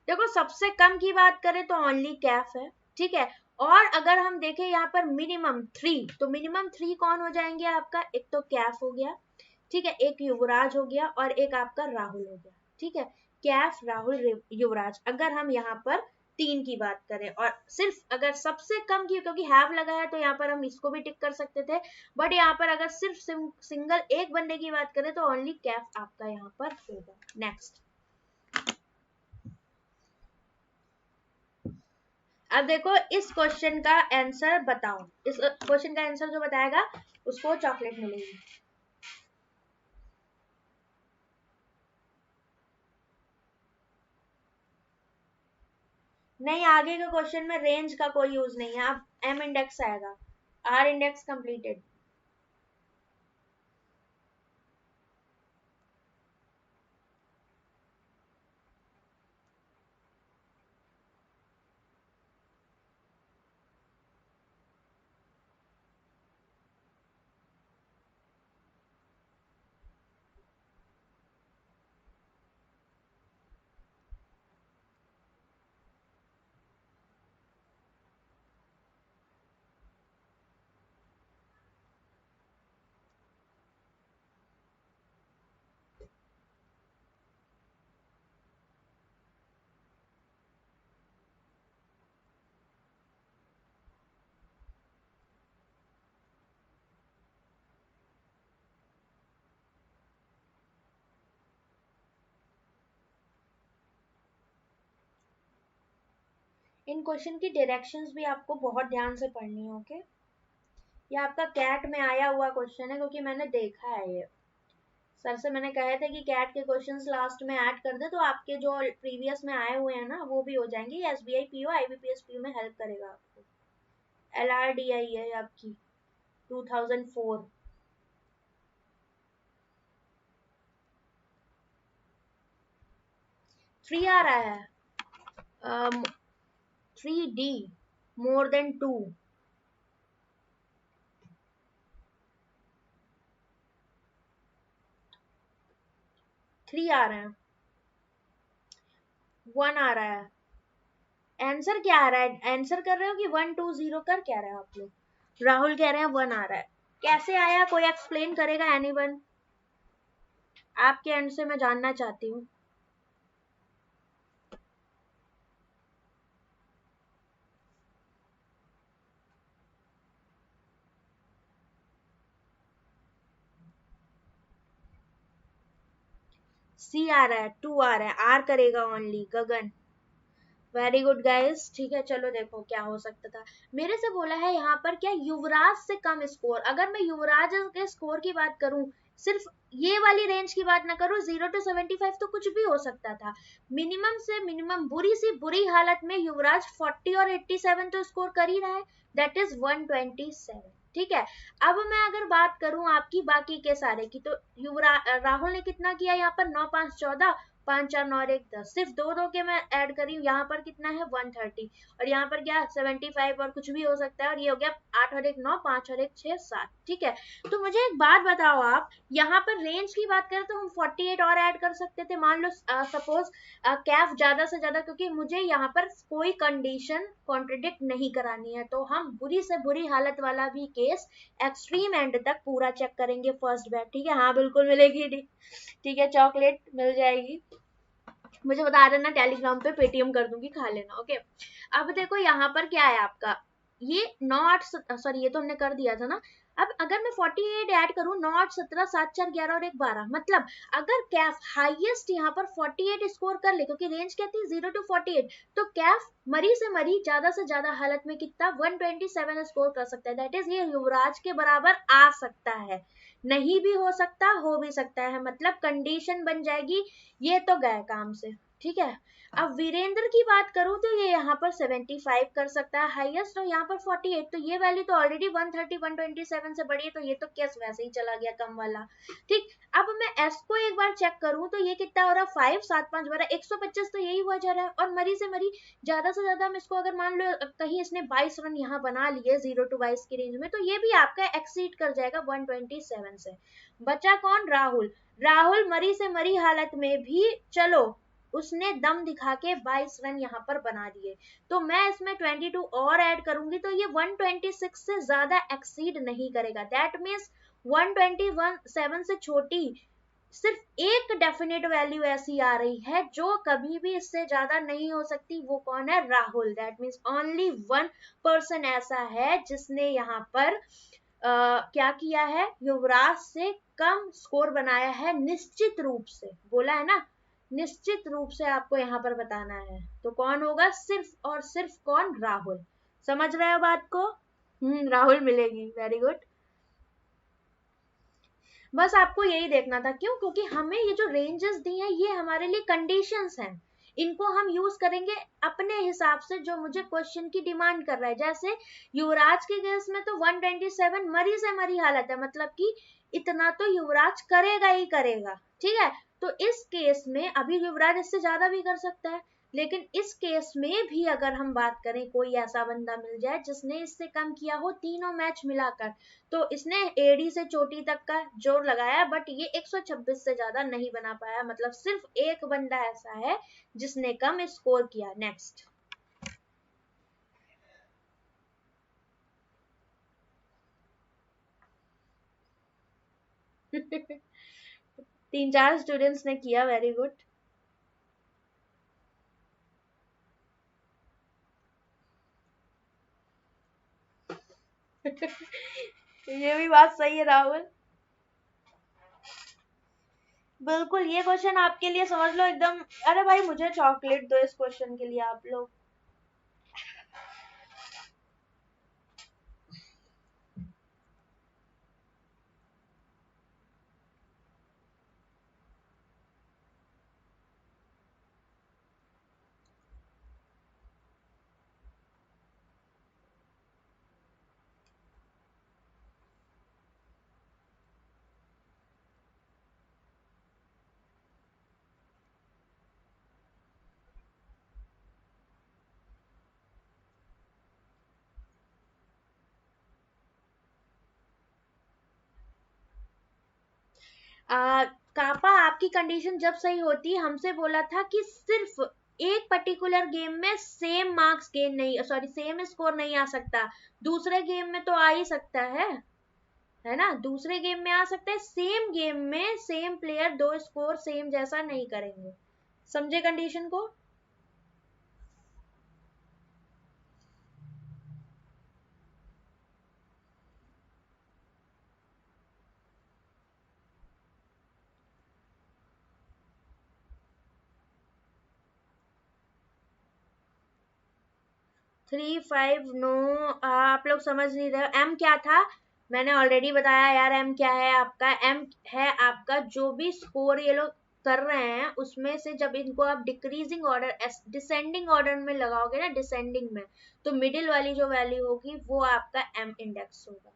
Speaker 1: देखो, सबसे कम की बात करें तो ओनली कैफ है, ठीक है। और अगर हम देखें यहाँ पर मिनिमम 3, तो मिनिमम 3 कौन हो जाएंगे आपका, एक तो कैफ हो गया, ठीक है, एक युवराज हो गया और एक आपका राहुल हो गया, ठीक है। कैफ, राहुल, युवराज, अगर हम यहाँ पर 3 की बात करें, और सिर्फ अगर सबसे कम की, क्योंकि हैव लगा है तो यहाँ पर हम इसको भी टिक कर सकते थे, बट यहाँ पर अगर सिर्फ सिंगल एक बंदे की बात करें तो ओनली कैफ आपका यहाँ पर होगा। नेक्स्ट, अब देखो इस क्वेश्चन का आंसर बताओ, इस क्वेश्चन का आंसर जो बताएगा उसको चॉकलेट मिलेगी। नहीं, आगे के क्वेश्चन में रेंज का कोई यूज नहीं है, अब एम इंडेक्स आएगा, आर इंडेक्स कंप्लीटेड। इन क्वेश्चन की डायरेक्शंस भी आपको बहुत ध्यान से पढ़नी है, ओके। ये आपका कैट में आया हुआ क्वेश्चन है, क्योंकि मैंने देखा है ये, सर से मैंने कहे थे कि कैट के क्वेश्चंस लास्ट में ऐड कर दे तो आपके जो प्रीवियस में आए हुए हैं ना वो भी हो जाएंगे। एसबीआई पीओ, आईबीपीएस पीओ में हेल्प करेगा आपको। एलआरडीआई है आपकी 2004। 3 आ रहा है, 3D, मोर देन 2। 3 आ रहा है, 1 आ रहा है। आंसर क्या आ रहा है, आंसर कर रहे हो कि 1 2 0 कर क्या रहे हो आप लोग। राहुल कह रहे हैं 1 आ रहा है, कैसे आया, कोई एक्सप्लेन करेगा एनीवन, आपके एंड से मैं जानना चाहती हूँ। सी आ रहा है, 2 आ रहा है, आर करेगा ओनली गगन। वेरी गुड गाइस, ठीक है। चलो देखो क्या हो सकता था, मेरे से बोला है यहाँ पर क्या युवराज से कम स्कोर। अगर मैं युवराज के स्कोर की बात करूं, सिर्फ ये वाली रेंज की बात ना करूं, 0 to 75 तो कुछ भी हो सकता था। मिनिमम से मिनिमम बुरी सी बुरी हालत में युवराज 40 और 87 तो स्कोर कर ही रहा है, दैट इज 127, ठीक है। अब मैं अगर बात करूं आपकी बाकी के सारे की, तो युवराज, राहुल ने कितना किया यहाँ पर 9 5 14, 5 4 9 और 1 10, सिर्फ दो दो के मैं ऐड करी हूँ। यहाँ पर कितना है 130 और यहाँ पर क्या 75 और कुछ भी हो सकता है। और ये हो गया 8 और 1 9, 5 और 1 6 7। ठीक है, तो मुझे एक बात बताओ आप, यहाँ पर रेंज की बात करें तो हम 48 और ऐड कर सकते थे। मान लो सपोज कैफ ज्यादा से ज्यादा, क्योंकि मुझे यहाँ पर कोई कंडीशन कॉन्ट्रडिक्ट नहीं करानी है, तो हम बुरी से बुरी हालत वाला भी केस एक्सट्रीम एंड तक पूरा चेक करेंगे फर्स्ट बैच। ठीक है, हाँ बिल्कुल मिलेगी। ठीक है, चॉकलेट मिल जाएगी, मुझे बता देना टेलीग्राम पे, पेटीएम कर दूंगी, खा लेना। ओके, अब देखो यहाँ पर क्या है आपका, ये 9 8 सॉरी ये तो हमने कर दिया था ना। अब अगर मैं 48 ऐड करूं, 9 8 17 7 4 11 और 1 12, मतलब अगर कैफ हाईएस्ट यहाँ पर 48 स्कोर कर ले, क्योंकि रेंज कहती है 0 to 48, तो कैफ मरी से मरी ज्यादा से ज्यादा हालत में कितना 127 स्कोर कर सकता है। दैट इज ये युवराज के बराबर आ सकता है, नहीं भी हो सकता, हो भी सकता है, मतलब कंडीशन बन जाएगी। ये तो गए काम से। ठीक है, अब वीरेंद्र की बात करूं तो ये यहाँ पर 75 कर सकता है हाईएस्ट, और यहाँ पर 48, तो ये वैल्यू तो ऑलरेडी 130 127 से बड़ी है, तो ये तो केस वैसे ही चला गया कम वाला। ठीक, अब मैं एस को एक बार चेक करूं तो ये कितना हो रहा है 5 7 5 12 125, तो यही हुआ जा रहा है। और मरी से मरी ज्यादा से ज्यादा हम इसको अगर मान लो कहीं इसने 22 रन यहाँ बना लिए 0 to 22 की रेंज में, तो ये भी आपका एक्सीड कर जाएगा 127 से। बचा कौन, राहुल। राहुल मरी से मरी हालत में भी चलो उसने दम दिखा के 22 रन यहाँ पर बना दिए, तो मैं इसमें 22 और ऐड करूंगी तो ये 126 से ज्यादा एक्सीड नहीं करेगा। दैट मीन्स 127 से छोटी सिर्फ एक डेफिनेट वैल्यू ऐसी आ रही है जो कभी भी इससे ज्यादा नहीं हो सकती, वो कौन है, Rahul. That means only one person ऐसा है जिसने यहाँ पर क्या किया है, युवराज से कम स्कोर बनाया है, निश्चित रूप से बोला है ना, निश्चित रूप से आपको यहाँ पर बताना है। तो कौन होगा, सिर्फ और सिर्फ कौन, राहुल। समझ रहे हो बात को? राहुल मिलेगी, वेरी गुड। बस आपको यही देखना था, क्यों, क्योंकि हमें ये जो रेंजेस दी हैं ये हमारे लिए कंडीशंस हैं, इनको हम यूज करेंगे अपने हिसाब से जो मुझे क्वेश्चन की डिमांड कर रहा है। जैसे युवराज के केस में तो 127 मरी से मरी हालत है, मतलब कि इतना तो युवराज करेगा ही करेगा। ठीक है, तो इस केस में अभी युवराज इससे ज्यादा भी कर सकता है, लेकिन इस केस में भी अगर हम बात करें कोई ऐसा बंदा मिल जाए जिसने इससे कम किया हो तीनों मैच मिलाकर, तो इसने एडी से चोटी तक का जोर लगाया, बट ये 126 से ज्यादा नहीं बना पाया, मतलब सिर्फ एक बंदा ऐसा है जिसने कम स्कोर किया। नेक्स्ट, तीन चार स्टूडेंट्स ने किया, वेरी गुड। ये भी बात सही है राहुल, बिल्कुल ये क्वेश्चन आपके लिए समझ लो एकदम। अरे भाई मुझे चॉकलेट दो इस क्वेश्चन के लिए आप लोग। कापा आपकी कंडीशन जब सही होती, हमसे बोला था कि सिर्फ एक पर्टिकुलर गेम में सेम मार्क्स गेन नहीं, सॉरी सेम स्कोर नहीं आ सकता, दूसरे गेम में तो आ ही सकता है ना, दूसरे गेम में आ सकता है, सेम गेम में सेम प्लेयर दो स्कोर सेम जैसा नहीं करेंगे। समझे कंडीशन को? 3 5 नो, आप लोग समझ नहीं रहे। एम क्या था, मैंने ऑलरेडी बताया यार, एम क्या है आपका, एम है आपका जो भी स्कोर ये लोग कर रहे हैं उसमें से जब इनको आप डिक्रीजिंग ऑर्डर डिसेंडिंग ऑर्डर में लगाओगे ना, डिसेंडिंग में, तो मिडिल वाली जो वैल्यू होगी वो आपका एम इंडेक्स होगा।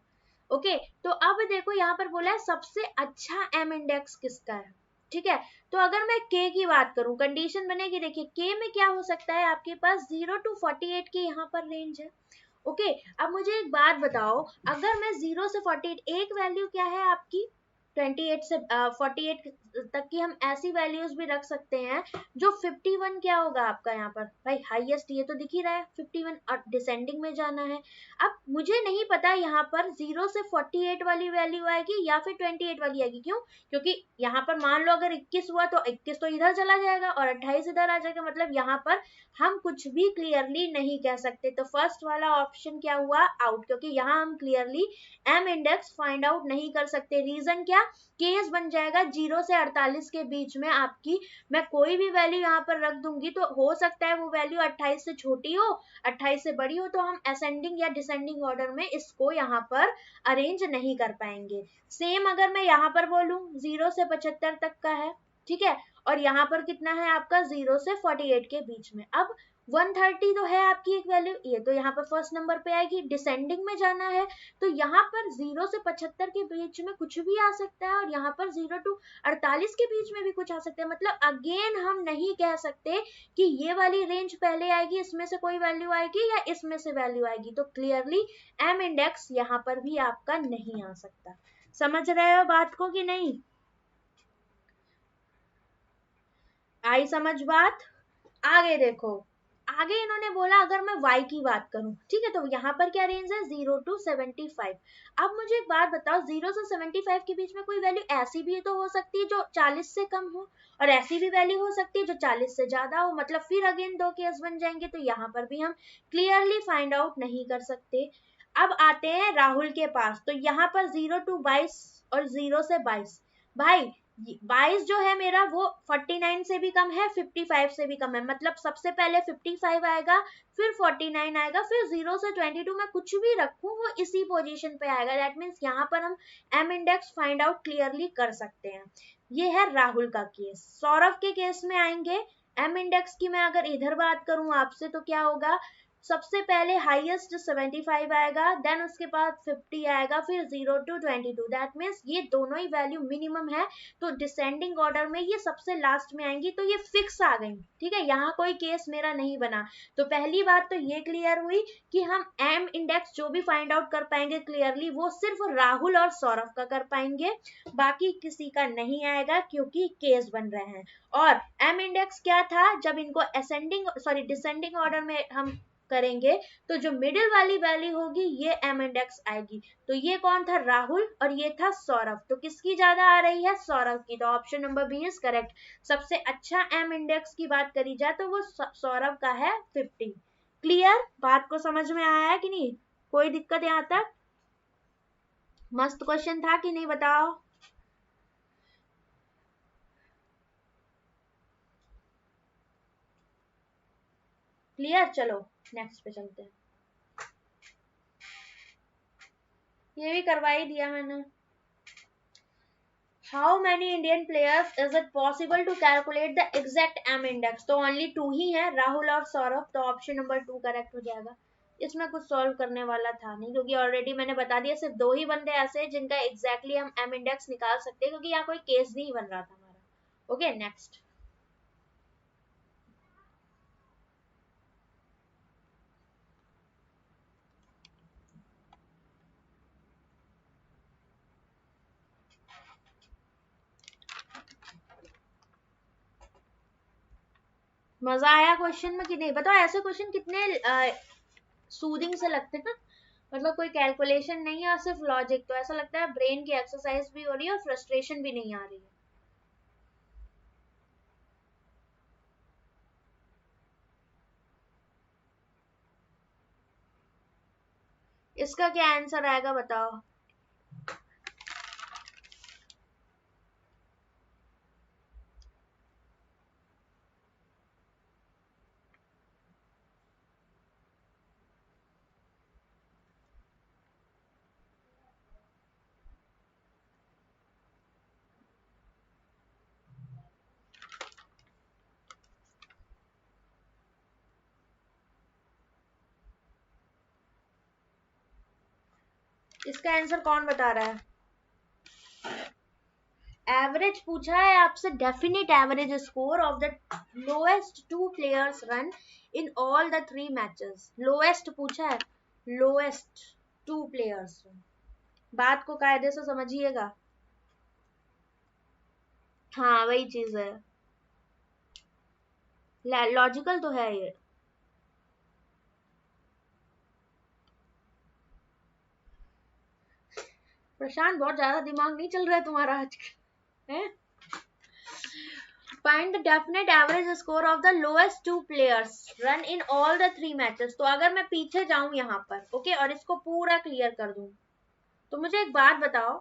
Speaker 1: ओके, तो अब देखो यहाँ पर बोला है सबसे अच्छा एम इंडेक्स किसका है, ठीक है। तो अगर मैं k की बात करूं, कंडीशन बनेगी, देखिए k में क्या हो सकता है, आपके पास 0 to 48 की यहाँ पर रेंज है। ओके, अब मुझे एक बात बताओ, अगर मैं 0 से 48, एक वैल्यू क्या है आपकी 28 से 48 तक की, हम ऐसी वैल्यूज भी रख सकते हैं जो 51 क्या होगा आपका यहाँ पर भाई हाईएस्ट, ये तो दिख ही रहा है 51, और डिसेंडिंग में जाना है। अब मुझे नहीं पता यहाँ पर 0 से 48 वाली वैल्यू आएगी या फिर 28 वाली आएगी, क्यों, क्योंकि यहाँ पर मान लो अगर 21 हुआ तो 21 तो इधर चला जाएगा और 28 इधर आ जाएगा, मतलब यहाँ पर हम कुछ भी क्लियरली नहीं कह सकते। तो फर्स्ट वाला ऑप्शन क्या हुआ, आउट, क्योंकि यहाँ हम clearly M index find out नहीं कर सकते। रीजन क्या, केस बन जाएगा 0 से 48 के बीच में आपकी, मैं कोई भी वैल्यू यहाँ पर रख दूंगी तो हो सकता है वो वैल्यू 28 से छोटी हो, 28 से बड़ी हो, तो हम असेंडिंग या डिसेंडिंग ऑर्डर में इसको यहाँ पर अरेंज नहीं कर पाएंगे। सेम अगर मैं यहाँ पर बोलूं 0 से 75 तक का है, ठीक है, और यहाँ पर कितना है आपका 0 से 48 के बीच में, अब 130 तो है आपकी एक वैल्यू, ये तो यहाँ पर फर्स्ट नंबर पे आएगी, डिसेंडिंग में जाना है तो यहाँ पर 0 से 75 के बीच में कुछ भी आ सकता है, और यहाँ पर 0 to 48 के बीच में भी कुछ आ सकता है। मतलब अगेन हम नहीं कह सकते कि ये वाली रेंज पहले आएगी, इसमें से कोई वैल्यू आएगी या इसमें से वैल्यू आएगी, तो क्लियरली एम इंडेक्स यहाँ पर भी आपका नहीं आ सकता। समझ रहे हो बात को कि नहीं, आई समझ बात। आगे देखो, आगे इन्होंने बोला अगर मैं y की बात करूं, ठीक है, तो यहाँ पर क्या रेंज है 0 to 75। अब मुझे एक बात बताओ, 0 से 75 के बीच में कोई वैल्यू ऐसी भी तो हो सकती है जो 40 से कम हो, और ऐसी भी वैल्यू हो सकती है जो 40 से ज्यादा हो, मतलब फिर अगेन दो केस बन जाएंगे, तो यहाँ पर भी हम क्लियरली फाइंड आउट नहीं कर सकते। अब आते हैं राहुल के पास, तो यहाँ पर 0 to 22 और 0 से 22, भाई 22 जो है मेरा वो 49 से भी कम है, 55 से भी कम है, मतलब सबसे पहले 55 आएगा, फिर 49 आएगा, फिर 0 से 22 में कुछ भी रखूं वो इसी पोजीशन पे आएगा। दैट मीन्स यहाँ पर हम M index find out clearly कर सकते हैं। ये है राहुल का केस। सौरभ के केस में आएंगे, एम इंडेक्स की मैं अगर इधर बात करूं आपसे तो क्या होगा, सबसे पहले हाईएस्ट 75 आएगा, देन उसके बाद 50 आएगा, फिर 0 to 22, दैट मीन्स ये दोनों ही वैल्यू मिनिमम है, तो डिसेंडिंग ऑर्डर में ये सबसे लास्ट में आएंगी, तो ये फिक्स आ गई, ठीक है, यहाँ कोई केस मेरा नहीं बना। तो पहली बात तो ये क्लियर हुई कि हम एम इंडेक्स जो भी फाइंड आउट कर पाएंगे क्लियरली वो सिर्फ राहुल और सौरभ का कर पाएंगे, बाकी किसी का नहीं आएगा क्योंकि केस बन रहे हैं। और एम इंडेक्स क्या था, जब इनको असेंडिंग सॉरी डिसेंडिंग ऑर्डर में हम करेंगे तो जो मिडिल वाली वैल्यू होगी ये एम इंडेक्स आएगी। तो ये कौन था, राहुल, और ये था सौरभ, तो किसकी ज्यादा आ रही है, सौरभ की, तो option number B is correct. सबसे अच्छा एम इंडेक्स की बात करी जाए तो वो सौरभ का है 50। क्लियर, बात को समझ में आया कि नहीं, कोई दिक्कत यहाँ तक, मस्त क्वेश्चन था कि नहीं बताओ। क्लियर, चलो नेक्स्ट पे चलते हैं, ये भी करवा ही दिया मैंने। How many Indian players is it possible to calculate the exact M index? तो only 2 ही है, राहुल और सौरभ, तो ऑप्शन नंबर 2 करेक्ट हो जाएगा। इसमें कुछ सॉल्व करने वाला था नहीं, क्योंकि ऑलरेडी मैंने बता दिया सिर्फ 2 ही बंदे ऐसे हैं जिनका एग्जैक्टली हम M इंडेक्स निकाल सकते हैं, क्योंकि यहाँ कोई केस नहीं बन रहा था हमारा। ओके नेक्स्ट, मजा आया क्वेश्चन में कि नहीं बताओ, ऐसे क्वेश्चन कितने सूदिंग से लगते हैं ना, मतलब कोई कैलकुलेशन नहीं है और सिर्फ लॉजिक, तो ऐसा लगता है ब्रेन की एक्सरसाइज भी हो रही है और फ्रस्ट्रेशन भी नहीं आ रही है। इसका क्या आंसर आएगा बताओ। इसका आंसर कौन बता रहा है, एवरेज पूछा है आपसे, definite average score of the lowest 2 players run in all the 3 matches. Lowest पूछा है, लोएस्ट 2 प्लेयर्स रन। बात को कायदे से समझिएगा। हाँ वही चीज है, लॉजिकल तो है ये। प्रशांत बहुत ज्यादा दिमाग नहीं चल रहा है तुम्हारा आज है। Find the definite average score of the lowest 2 players run in all the 3 matches। तो अगर मैं पीछे जाऊं यहाँ पर ओके और इसको पूरा क्लियर कर दूं, तो मुझे एक बात बताओ,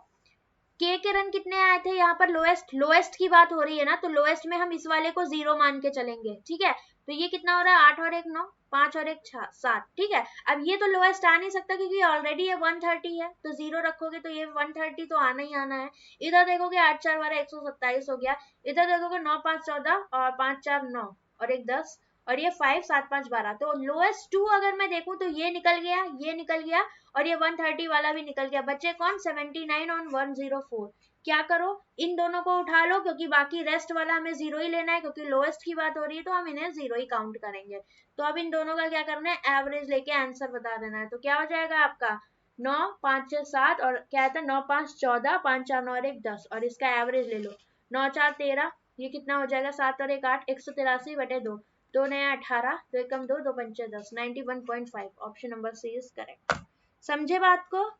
Speaker 1: के रन कितने आए थे यहाँ पर? लोएस्ट की बात हो रही है ना, तो लोएस्ट में हम इस वाले को 0 मान के चलेंगे, ठीक है। तो ये कितना हो रहा है? 8 और 1 9, 5 और 1 7, ठीक है। अब ये तो लोएस्ट आ नहीं सकता क्योंकि ऑलरेडी ये 130 है, तो 0 रखोगे तो ये 130 तो आना ही आना है। इधर देखोगे 8 4 12 127 हो गया, इधर देखोगे 9 5 14 और 5 4 9 और 1 10 और ये 5 7 5 12। तो लोएस्ट 2 अगर मैं देखूं तो ये निकल गया, ये निकल गया और ये 130 वाला भी निकल गया। बचे कौन? 79 और 104। क्या करो, इन दोनों को उठा लो क्योंकि बाकी रेस्ट वाला हमें 0 ही लेना है, क्योंकि लोएस्ट की बात हो रही है तो हम इन्हें 0 ही काउंट करेंगे। तो अब इन दोनों का क्या करना है? एवरेज लेके आंसर बता देना है। तो क्या हो जाएगा आपका? 9 5 6 7 और क्या था? 9 5 14 5 4 9 और 1 10 और इसका एवरेज ले लो। 9 4 13, ये कितना हो जाएगा? 7 और 1 8, 183 बटे 2, 2 नया 18, 2 एकम 2, 2 पंचे 10, 91.5। Option number C is correct. समझे बात को?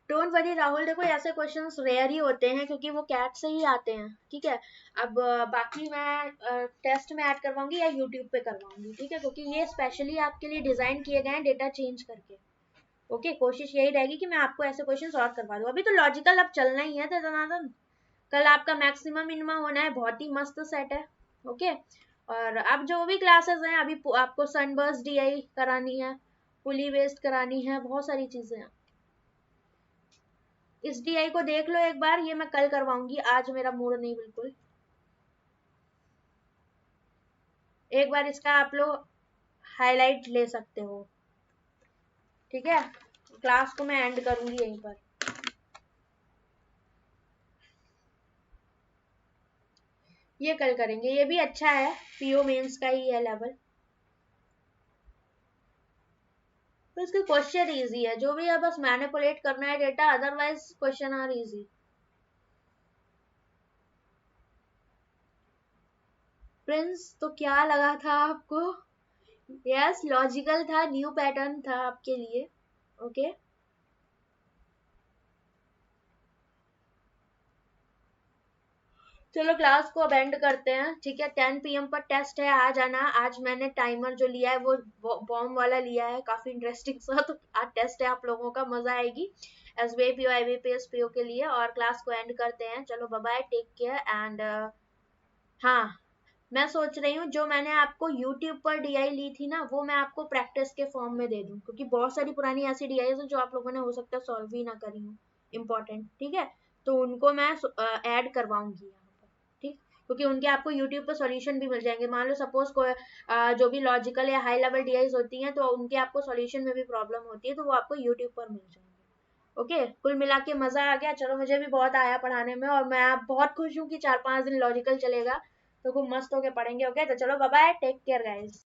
Speaker 1: डोंट वरी राहुल, देखो ऐसे क्वेश्चंस रेयर ही होते हैं क्योंकि वो कैट से ही आते हैं, ठीक है। अब बाकी मैं टेस्ट में ऐड करवाऊंगी या यूट्यूब पे करवाऊंगी, ठीक है, क्योंकि ये स्पेशली आपके लिए डिजाइन किए गए हैं डेटा चेंज करके। ओके, कोशिश यही रहेगी कि मैं आपको ऐसे क्वेश्चन सॉल्व करवा दूं। अभी तो लॉजिकल अब चलना ही है दनादन, कल आपका मैक्सिमम मिनिमम होना है, बहुत ही मस्त सेट है। ओके, और अब जो भी क्लासेस हैं, अभी आपको सनबर्स्ट डीआई करानी है, पुली वेस्ट करानी है, बहुत सारी चीजें हैं। इस डीआई को देख लो एक बार, ये मैं कल करवाऊंगी, आज मेरा मूड नहीं बिल्कुल। एक बार इसका आप लोग हाईलाइट ले सकते हो, ठीक है। क्लास को मैं एंड करूंगी यहीं पर। ये कल करेंगे, ये भी अच्छा है, पीओ मेंस का ही है लेवल। तो इसके क्वेश्चन इजी है, जो भी है बस मैनिपुलेट करना है data, otherwise question are easy. Prince, तो क्या लगा था आपको? यस, लॉजिकल था, न्यू पैटर्न था आपके लिए। ओके, चलो क्लास को अब एंड करते हैं, ठीक है। 10 PM पर टेस्ट है, आ जाना। आज मैंने टाइमर जो लिया है वो बॉम्ब वाला लिया है, काफी इंटरेस्टिंग सा। तो आज टेस्ट है, आप लोगों का मजा आएगी एसबीआई आईबीपीएस पीओ के लिए। और क्लास को एंड करते हैं, चलो bye bye, take care and हाँ, मैं सोच रही हूँ जो मैंने आपको YouTube पर डीआई ली थी ना, वो मैं आपको प्रैक्टिस के फॉर्म में दे दूँ, क्योंकि बहुत सारी पुरानी ऐसी डीआई है जो आप लोगों ने हो सकता है सॉल्व ही ना करी हो, इम्पोर्टेंट, ठीक है। तो उनको मैं ऐड करवाऊंगी यहाँ पर, ठीक, क्योंकि उनके आपको YouTube पर सॉल्यूशन भी मिल जाएंगे। मान लो सपोज को जो भी लॉजिकल या हाई लेवल डीआईज होती हैं तो उनके आपको सॉल्यूशन में भी प्रॉब्लम होती है, तो वो आपको यूट्यूब पर मिल जाएंगे। ओके, कुल मिला के मजा आ गया। चलो, मुझे भी बहुत आया पढ़ाने में और मैं आप बहुत खुश हूँ कि 4 5 दिन लॉजिकल चलेगा, तो खूब मस्त होके पढ़ेंगे। ओके, तो चलो bye bye, take care guys.